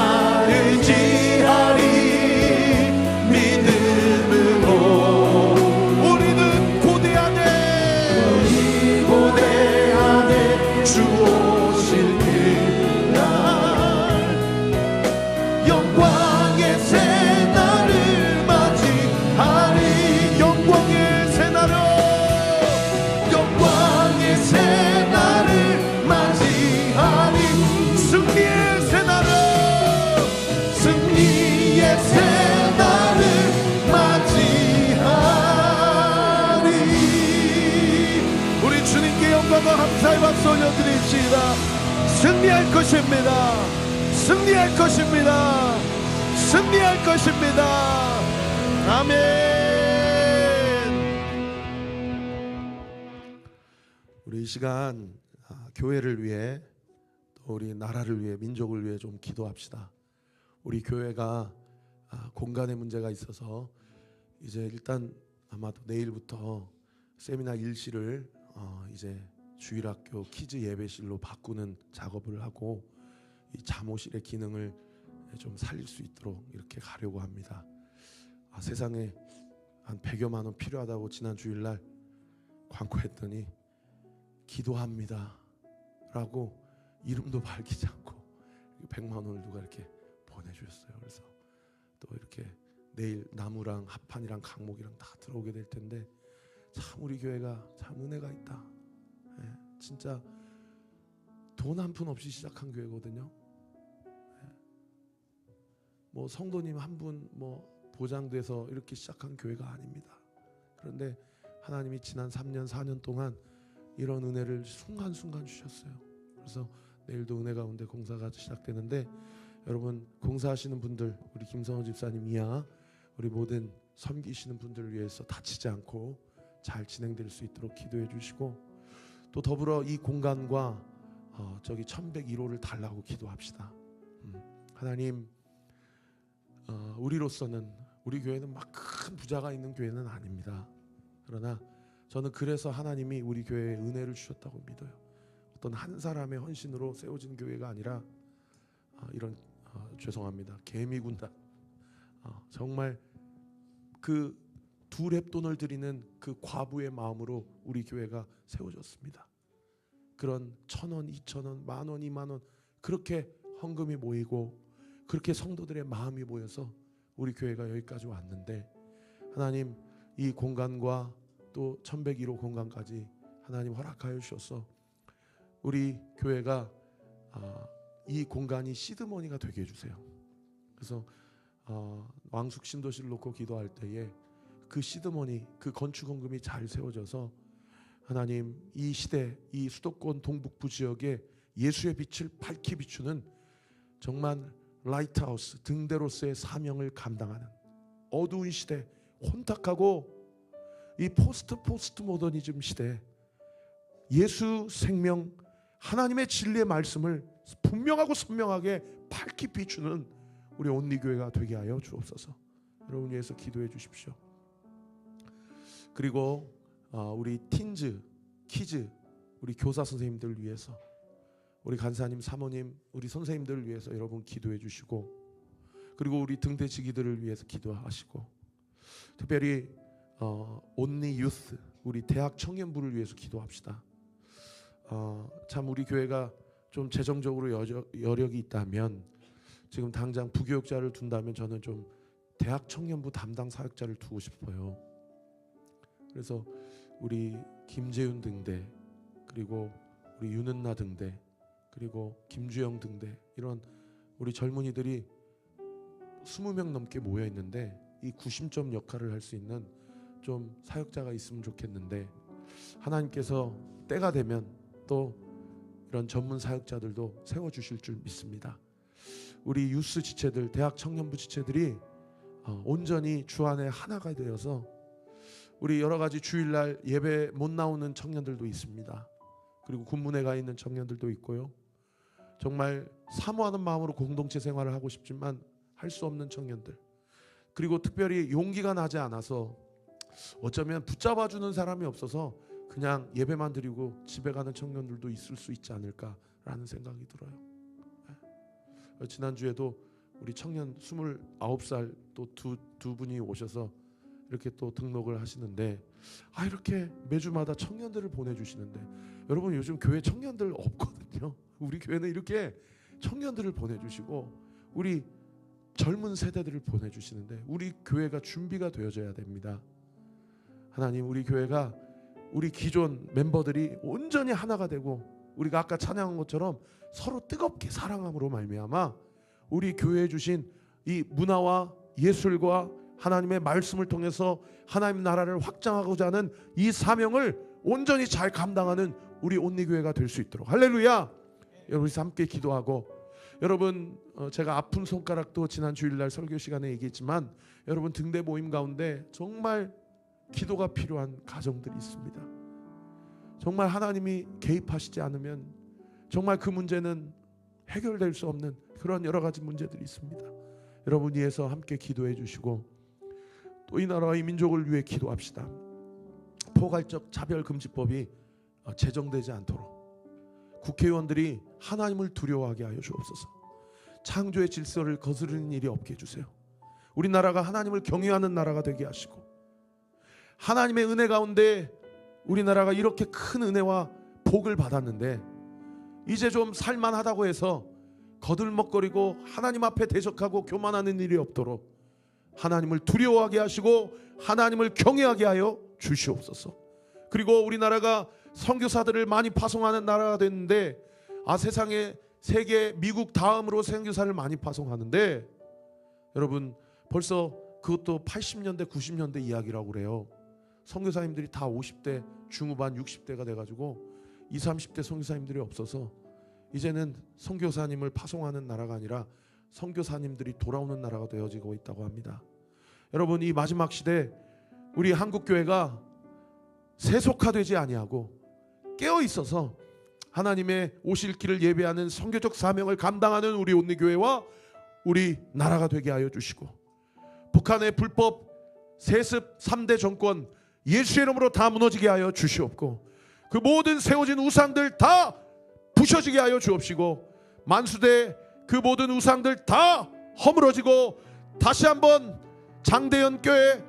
승리할 것입니다. 승리할 것입니다. 승리할 것입니다. 아멘. 우리 이 시간 교회를 위해, 또 우리 나라를 위해, 민족을 위해 좀 기도합시다. 우리 교회가 공간에 문제가 있어서 이제 일단 아마도 내일부터 세미나 일실을 이제 주일학교 키즈 예배실로 바꾸는 작업을 하고, 이 잠옷실의 기능을 좀 살릴 수 있도록 이렇게 가려고 합니다. 세상에 한 100여만 원 필요하다고 지난 주일날 광고했더니 기도합니다 라고 이름도 밝히지 않고 100만 원을 누가 이렇게 보내주셨어요. 그래서 또 이렇게 내일 나무랑 합판이랑 강목이랑 다 들어오게 될 텐데, 참 우리 교회가 참 은혜가 있다. 진짜 돈 한 푼 없이 시작한 교회거든요. 뭐 성도님 한 분 뭐 보장돼서 이렇게 시작한 교회가 아닙니다. 그런데 하나님이 지난 3년 4년 동안 이런 은혜를 순간순간 주셨어요. 그래서 내일도 은혜 가운데 공사가 시작되는데, 여러분 공사하시는 분들, 우리 김성호 집사님 이하 우리 모든 섬기시는 분들을 위해서 다치지 않고 잘 진행될 수 있도록 기도해 주시고, 또 더불어 이 공간과 저기 1101호를 달라고 기도합시다. 하나님, 우리로서는, 우리 교회는 막 큰 부자가 있는 교회는 아닙니다. 그러나 저는 그래서 하나님이 우리 교회에 은혜를 주셨다고 믿어요. 어떤 한 사람의 헌신으로 세워진 교회가 아니라 이런 죄송합니다, 개미군단, 정말 그 두 렙돈을 드리는 그 과부의 마음으로 우리 교회가 세워졌습니다. 그런 1,000원, 2,000원, 10,000원, 20,000원 그렇게 헌금이 모이고, 그렇게 성도들의 마음이 모여서 우리 교회가 여기까지 왔는데, 하나님 이 공간과 또 1101호 공간까지 하나님 허락하여 주셔서 우리 교회가 이 공간이 시드머니가 되게 해주세요. 그래서 왕숙 신도시를 놓고 기도할 때에 그 시드머니, 그 건축헌금이 잘 세워져서 하나님 이 시대, 이 수도권 동북부 지역에 예수의 빛을 밝히 비추는 정말 라이트하우스, 등대로서의 사명을 감당하는, 어두운 시대, 혼탁하고 이 포스트 모더니즘 시대, 예수 생명 하나님의 진리의 말씀을 분명하고 선명하게 밝히 비추는 우리 온리교회가 되게 하여 주옵소서. 여러분 위해서 기도해 주십시오. 그리고 우리 틴즈, 키즈, 우리 교사 선생님들 위해서, 우리 간사님, 사모님, 우리 선생님들을 위해서 여러분 기도해 주시고, 그리고 우리 등대지기들을 위해서 기도하시고, 특별히 온리 유스, 우리 대학 청년부를 위해서 기도합시다. 참 우리 교회가 좀 재정적으로 여력이 있다면, 지금 당장 부교육자를 둔다면 저는 좀 대학 청년부 담당 사역자를 두고 싶어요. 그래서 우리 김재윤 등대, 그리고 우리 윤은나 등대, 그리고 김주영 등대, 이런 우리 젊은이들이 20명 넘게 모여 있는데, 이 구심점 역할을 할 수 있는 좀 사역자가 있으면 좋겠는데, 하나님께서 때가 되면 또 이런 전문 사역자들도 세워주실 줄 믿습니다. 우리 유스 지체들, 대학 청년부 지체들이 온전히 주 안에 하나가 되어서, 우리 여러 가지 주일날 예배 못 나오는 청년들도 있습니다. 그리고 군문에 가 있는 청년들도 있고요. 정말 사모하는 마음으로 공동체 생활을 하고 싶지만 할 수 없는 청년들, 그리고 특별히 용기가 나지 않아서 어쩌면 붙잡아주는 사람이 없어서 그냥 예배만 드리고 집에 가는 청년들도 있을 수 있지 않을까라는 생각이 들어요. 지난주에도 우리 청년 29살 또 두 분이 오셔서 이렇게 또 등록을 하시는데, 이렇게 매주마다 청년들을 보내주시는데, 여러분 요즘 교회 청년들 없거든요. 우리 교회는 이렇게 청년들을 보내주시고 우리 젊은 세대들을 보내주시는데, 우리 교회가 준비가 되어져야 됩니다. 하나님, 우리 교회가 우리 기존 멤버들이 온전히 하나가 되고, 우리가 아까 찬양한 것처럼 서로 뜨겁게 사랑함으로 말미암아 우리 교회에 주신 이 문화와 예술과 하나님의 말씀을 통해서 하나님 나라를 확장하고자 하는 이 사명을 온전히 잘 감당하는 우리 온리교회가 될 수 있도록, 할렐루야, 여러분 함께 기도하고, 여러분 제가 아픈 손가락도 지난 주일날 설교 시간에 얘기했지만 여러분 등대 모임 가운데 정말 기도가 필요한 가정들이 있습니다. 정말 하나님이 개입하시지 않으면 정말 그 문제는 해결될 수 없는 그런 여러 가지 문제들이 있습니다. 여러분 위해서 함께 기도해 주시고, 또 이 나라와 이 민족을 위해 기도합시다. 포괄적 차별금지법이 제정되지 않도록 국회의원들이 하나님을 두려워하게 하여 주옵소서. 창조의 질서를 거스르는 일이 없게 해주세요. 우리나라가 하나님을 경외하는 나라가 되게 하시고, 하나님의 은혜 가운데 우리나라가 이렇게 큰 은혜와 복을 받았는데 이제 좀 살만하다고 해서 거들먹거리고 하나님 앞에 대적하고 교만하는 일이 없도록 하나님을 두려워하게 하시고 하나님을 경외하게 하여 주시옵소서. 그리고 우리나라가 선교사들을 많이 파송하는 나라가 됐는데, 세상에 세계 미국 다음으로 선교사를 많이 파송하는데, 여러분 벌써 그것도 80년대 90년대 이야기라고 그래요. 선교사님들이 다 50대 중후반 60대가 돼가지고 20, 30대 선교사님들이 없어서 이제는 선교사님을 파송하는 나라가 아니라 선교사님들이 돌아오는 나라가 되어지고 있다고 합니다. 여러분 이 마지막 시대 우리 한국교회가 세속화되지 아니하고 깨어 있어서 하나님의 오실 길을 예배하는 선교적 사명을 감당하는 우리 온리교회와 우리 나라가 되게 하여 주시고, 북한의 불법 세습 3대 정권 예수의 이름으로 다 무너지게 하여 주시옵고, 그 모든 세워진 우상들 다 부셔지게 하여 주옵시고, 만수대 그 모든 우상들 다 허물어지고 다시 한번 장대현 교회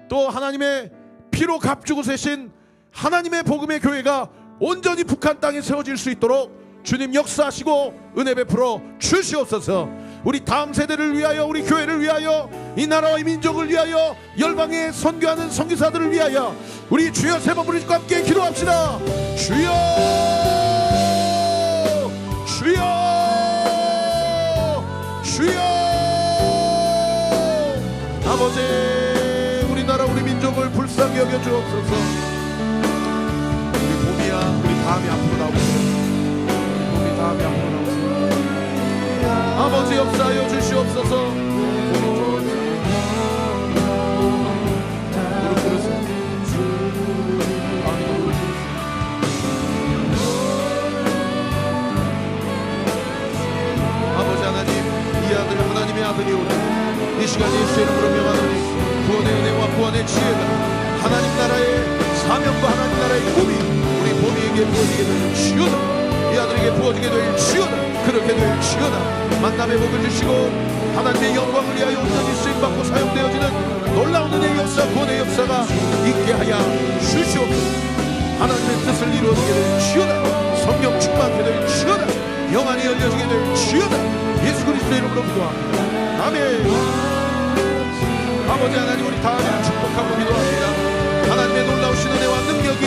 또 하나님의 피로 값주고 세신 하나님의 복음의 교회가 온전히 북한 땅에 세워질 수 있도록 주님 역사하시고 은혜 베풀어 주시옵소서. 우리 다음 세대를 위하여, 우리 교회를 위하여, 이 나라와 이 민족을 위하여, 열방에 선교하는 선교사들을 위하여 우리 주여 세 번 부르짖고 함께 기도합시다. 주여 주여 주여. 아버지 우리나라 우리 민족을 불쌍히 여겨 주옵소서. 우리 봄이야, 우리 다음이 앞으로 나오세요. 우리 봄이 다음이 앞으로 나오세요. 아버지 역사하여 주시옵소서. 무릎 꿇으세요. 아버지 하나님, 이 아들 하나님의 아들이오니 이 시간 예수의 이름으로 명하노니 구원의 은혜와 구원의 지혜가 하나님 나라의 사명과 하나님 나라의 꿈이 우리 봄이에게 부어지게 될 주여다. 이 아들에게 부어지게 될 주여다. 그렇게 될 주여다. 만남의 복을 주시고 하나님의 영광을 위하여 온전히 쓰임받고 사용되어지는 놀라운 은혜의 역사, 구원의 역사가 있게 하여 주시옵소서. 하나님의 뜻을 이루어지게 될 주여다. 성령 충만케 될 주여다. 영안이 열려지게 될 주여다. 예수 그리스도의 이름으로 기도합니다. 아멘. 아버지 하나님, 우리 다 같이 축복하고 기도합니다. 하나님의 놀라우신 은혜와 능력이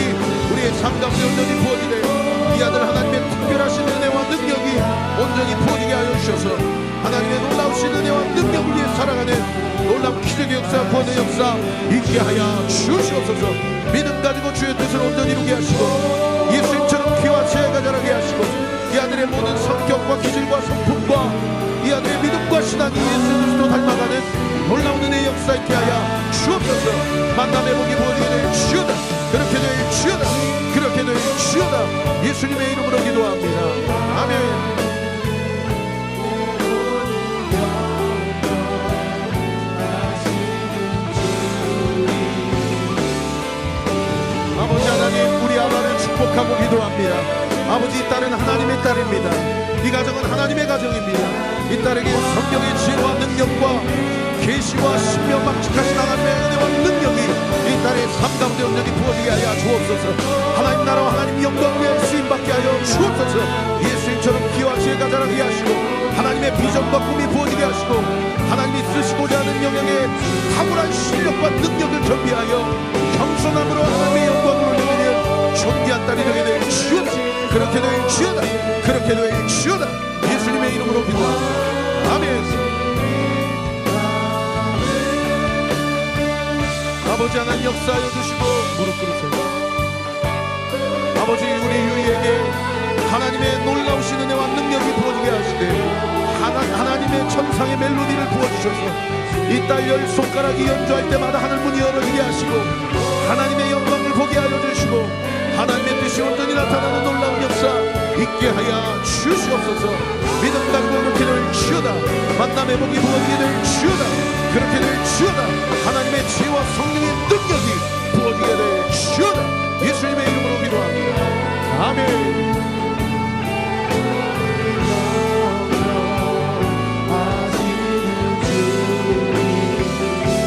우리의 삶 가운데 온전히 부어지되 이 아들 하나님의 특별하신 은혜와 능력이 온전히 부어지게 하여 주셔서 하나님의 놀라우신 은혜와 능력을 위해 살아가는 놀라운 기적의 역사, 구원의 역사 있게 하여 주시옵소서. 믿음 가지고 주의 뜻을 온전히 이루게 하시고 예수님처럼 귀와 지혜가 자라게 하시고 이 아들의 모든 성격과 기질과 성품과 이 아들의 믿음과 신앙이 예수 그리스도 닮아가는 놀라운 은혜의 역사 있게 하여 주옵소서. 만남의 복이 부어지게 될 주여다. 그렇게 될 주여다. 그렇게 될 주여다. 예수님의 이름으로 기도합니다. 아멘. 아버지 하나님, 우리 아가를 축복하고 기도합니다. 아버지 이 딸은 하나님의 딸입니다. 이 가정은 하나님의 가정입니다. 이 딸에게 성경의 지혜와 능력과 계시와 신명 망측하신 하나님의 은혜와 능력이 이 딸의 삶 가운데 온전히 부어지게 하여 주옵소서. 하나님 나라와 하나님 영광을 위해 쓰임받게 하여 주옵소서. 예수님처럼 기와 지혜가 자라게 하시고 하나님의 비전과 꿈이 부어지게 하시고 하나님이 쓰시고자 하는 영역에 탁월한 실력과 능력을 겸비하여 겸손함으로 하나님의 영광을 올리는 존귀한 딸이 되게 될 주여다. 그렇게 될 주여다. 그렇게 될 주여다. 예수님의 이름으로 기도합니다. 아멘. 아버지 하나님 역사하여 주시고 무릎 꿇으세요. 아버지 우리 유이에게 하나님의 놀라우신 은혜와 능력이 부어지게 하시되 하나님의 천상의 멜로디를 부어주셔서 이 딸 열 손가락이 연주할 때마다 하늘 문이 열어지게 하시고 하나님의 영광을 보게 하여 주시고 하나님의 뜻이 온전히 나타나는 놀라운 역사 있게 하여 주시옵소서. 믿음 가지고 그렇게 될 주여다. 만남의 복이 부어지게 될 주여다. 그렇게 될 주여다. 하나님의 지혜와 성령의 능력이 부어지게 될 주여다. 예수님의 이름으로 기도합니다. 아멘.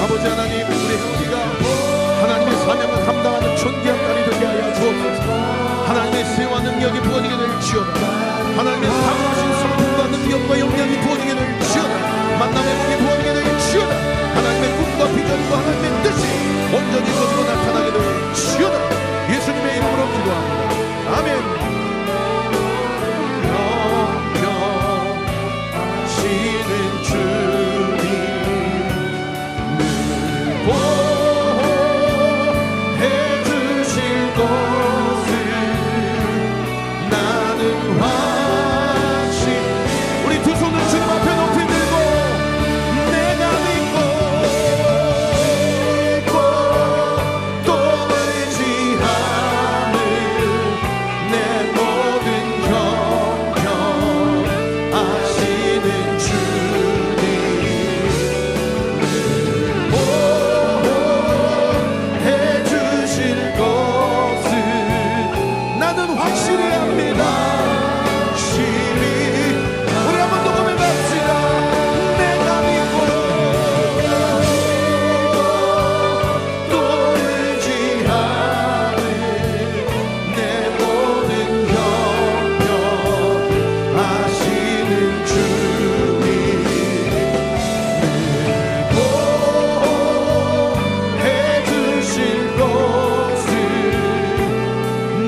아버지 하나님, 우리 형제가 하나님의 사명을 감당하는 존귀한 딸이 되게 하여 주옵소서. 하나님의 지혜와 능력이 부어지게 될 주여다. 하나님의 사랑하신 성품과 능력과 영향이 부어지게 될 주여다. 만남의 복이 부어지게 될 주여다. 하나님의 꿈과 비전과 하나님의 뜻이 온전히 이루어지고 나타나게 될 주여다. 예수님의 이름으로 기도합니다. 아멘. 영영하시는 주님 보호해 주실 것을 나는 확신. 우리 두 손을 주님 앞에 높이 들고 내가 믿고 또 의지하는 내 모든 경영하시는 주님 보호해 주실 것을 나는 확실히 합니다. 우리 한번 더 고백합시다. 내가 믿고 또 의지하는 내 모든 경영하시는 주님 보호해 주실 것을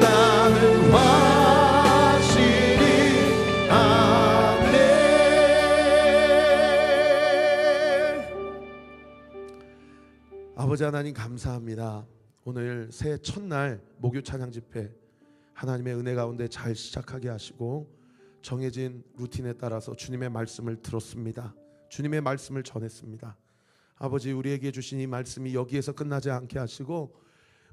나는 확실히 아멘. 아버지 하나님 감사합니다. 오늘 새해 첫날 목요 찬양 집회 하나님의 은혜 가운데 잘 시작하게 하시고 정해진 루틴에 따라서 주님의 말씀을 들었습니다. 주님의 말씀을 전했습니다. 아버지, 우리에게 주신 이 말씀이 여기에서 끝나지 않게 하시고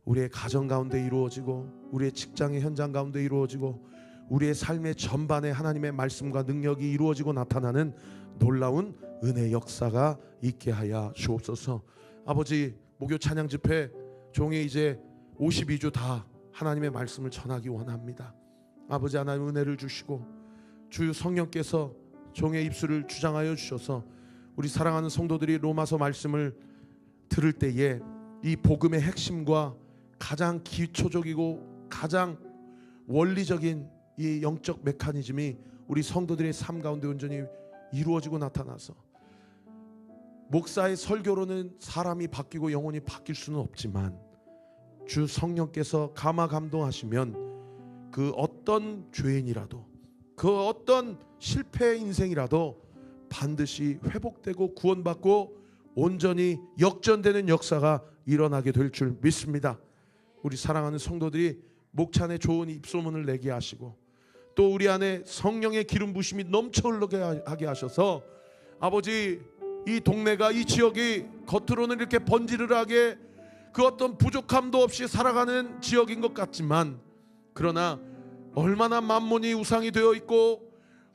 우리의 가정 가운데 이루어지고 우리의 직장의 현장 가운데 이루어지고 우리의 삶의 전반에 하나님의 말씀과 능력이 이루어지고 나타나는 놀라운 은혜 역사가 있게 하여 주옵소서. 아버지, 목요 찬양 집회 종이 이제 52주 다 하나님의 말씀을 전하기 원합니다. 아버지 하나님 은혜를 주시고 주 성령께서 종의 입술을 주장하여 주셔서 우리 사랑하는 성도들이 로마서 말씀을 들을 때에 이 복음의 핵심과 가장 기초적이고 가장 원리적인 이 영적 메커니즘이 우리 성도들의 삶 가운데 온전히 이루어지고 나타나서 목사의 설교로는 사람이 바뀌고 영혼이 바뀔 수는 없지만 주 성령께서 감화 감동하시면 그 어떤 죄인이라도 그 어떤 실패의 인생이라도 반드시 회복되고 구원받고 온전히 역전되는 역사가 일어나게 될 줄 믿습니다. 우리 사랑하는 성도들이 목찬에 좋은 입소문을 내게 하시고 또 우리 안에 성령의 기름 부심이 넘쳐 흐르게 하게 하셔서 아버지, 이 동네가 이 지역이 겉으로는 이렇게 번지르르하게 그 어떤 부족함도 없이 살아가는 지역인 것 같지만 그러나 얼마나 만몬이 우상이 되어 있고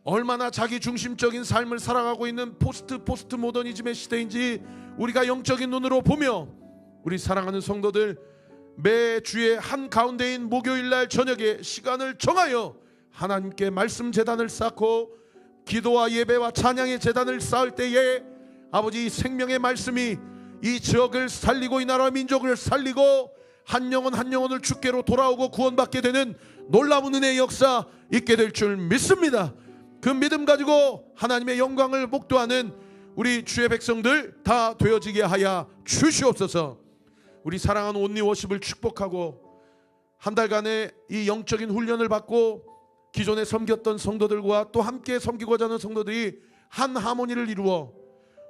얼마나 자기 중심적인 삶을 살아가고 있는 포스트 모더니즘의 시대인지 우리가 영적인 눈으로 보며 우리 사랑하는 성도들 매주의 한가운데인 목요일날 저녁에 시간을 정하여 하나님께 말씀 제단을 쌓고 기도와 예배와 찬양의 제단을 쌓을 때에 아버지, 생명의 말씀이 이 지역을 살리고 이 나라 민족을 살리고 한 영혼 한 영혼을 주께로 돌아오고 구원받게 되는 놀라운 은혜의 역사 있게 될 줄 믿습니다. 그 믿음 가지고 하나님의 영광을 목도하는 우리 주의 백성들 다 되어지게 하여 주시옵소서. 우리 사랑하는 온리 워십을 축복하고 한 달간의 이 영적인 훈련을 받고 기존에 섬겼던 성도들과 또 함께 섬기고자 하는 성도들이 한 하모니를 이루어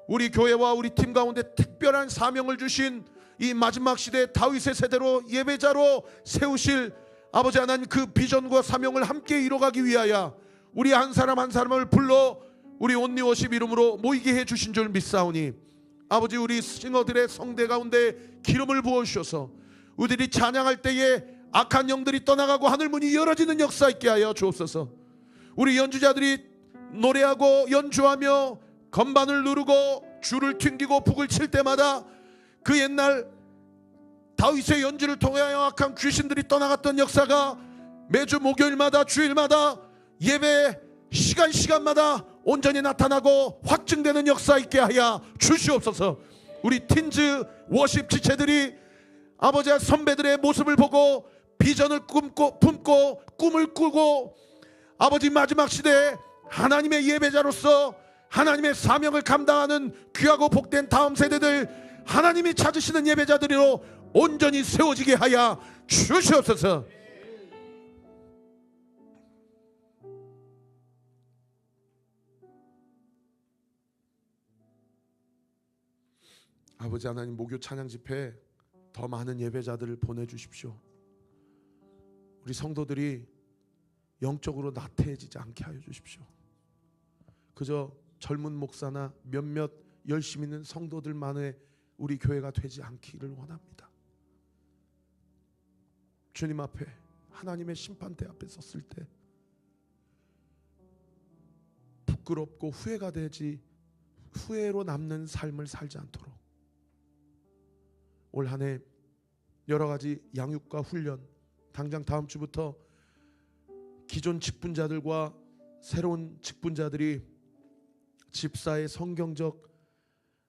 우리 교회와 우리 팀 가운데 특별한 사명을 주신 이 마지막 시대 다윗의 세대로 예배자로 세우실 아버지 하나님, 그 비전과 사명을 함께 이뤄가기 위하여 우리 한 사람 한 사람을 불러 우리 온리워십 이름으로 모이게 해주신 줄 믿사오니 아버지, 우리 싱어들의 성대 가운데 기름을 부어주셔서 우리들이 찬양할 때에 악한 영들이 떠나가고 하늘문이 열어지는 역사 있게 하여 주옵소서. 우리 연주자들이 노래하고 연주하며 건반을 누르고 줄을 튕기고 북을 칠 때마다 그 옛날 다윗의 연주를 통하여 악한 귀신들이 떠나갔던 역사가 매주 목요일마다 주일마다 예배 시간마다 온전히 나타나고 확증되는 역사 있게 하여 주시옵소서. 우리 틴즈 워십 지체들이 아버지와 선배들의 모습을 보고 비전을 품고 꿈을 꾸고 아버지 마지막 시대에 하나님의 예배자로서 하나님의 사명을 감당하는 귀하고 복된 다음 세대들, 하나님이 찾으시는 예배자들로 온전히 세워지게 하여 주시옵소서. 아버지 하나님, 목요 찬양 집회에 더 많은 예배자들을 보내주십시오. 우리 성도들이 영적으로 나태해지지 않게 하여 주십시오. 그저 젊은 목사나 몇몇 열심히 있는 성도들만의 우리 교회가 되지 않기를 원합니다. 주님 앞에, 하나님의 심판대 앞에 섰을 때 부끄럽고 후회가 되지, 후회로 남는 삶을 살지 않도록 올 한 해 여러 가지 양육과 훈련, 당장 다음 주부터 기존 직분자들과 새로운 직분자들이 집사의 성경적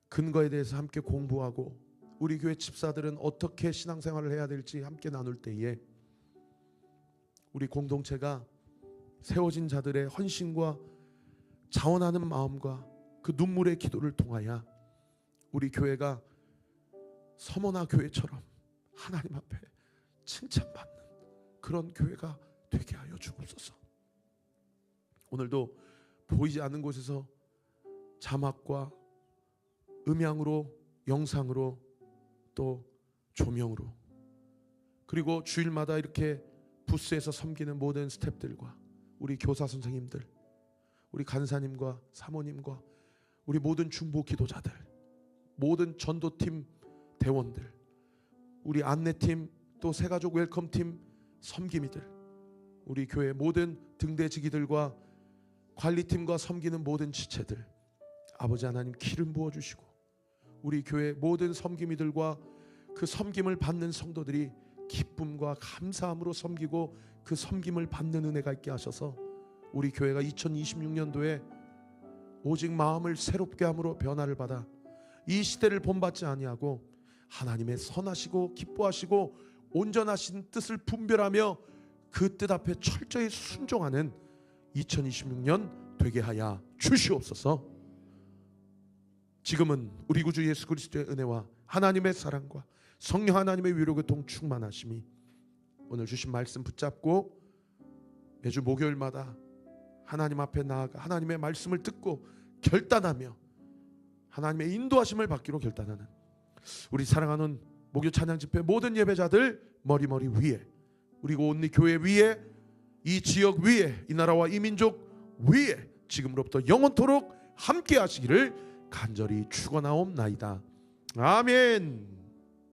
근거에 대해서 함께 공부하고 우리 교회 집사들은 어떻게 신앙생활을 해야 될지 함께 나눌 때에 우리 공동체가 세워진 자들의 헌신과 자원하는 마음과 그 눈물의 기도를 통하여 우리 교회가 서머나 교회처럼 하나님 앞에 칭찬받는 그런 교회가 되게 하여 주옵소서. 오늘도 보이지 않는 곳에서 자막과 음향으로, 영상으로, 또 조명으로, 그리고 주일마다 이렇게 부스에서 섬기는 모든 스태프들과 우리 교사 선생님들, 우리 간사님과 사모님과 우리 모든 중보 기도자들, 모든 전도팀 대원들, 우리 안내팀, 또 새가족 웰컴팀 섬김이들, 우리 교회 모든 등대지기들과 관리팀과 섬기는 모든 지체들, 아버지 하나님 기름 부어주시고 우리 교회 모든 섬김이들과 그 섬김을 받는 성도들이 기쁨과 감사함으로 섬기고 그 섬김을 받는 은혜가 있게 하셔서 우리 교회가 2026년도에 오직 마음을 새롭게 함으로 변화를 받아 이 시대를 본받지 아니하고 하나님의 선하시고 기뻐하시고 온전하신 뜻을 분별하며 그 뜻 앞에 철저히 순종하는 2026년 되게 하여 주시옵소서. 지금은 우리 구주 예수 그리스도의 은혜와 하나님의 사랑과 성령 하나님의 위로 교통 충만하심이 오늘 주신 말씀 붙잡고 매주 목요일마다 하나님 앞에 나아가 하나님의 말씀을 듣고 결단하며 하나님의 인도하심을 받기로 결단하는 우리 사랑하는 목요 찬양 집회 모든 예배자들 머리 위에, 그리고 온리 교회 위에, 이 지역 위에, 이 나라와 이 민족 위에 지금으로부터 영원토록 함께 하시기를 간절히 축원하옵나이다. 아멘.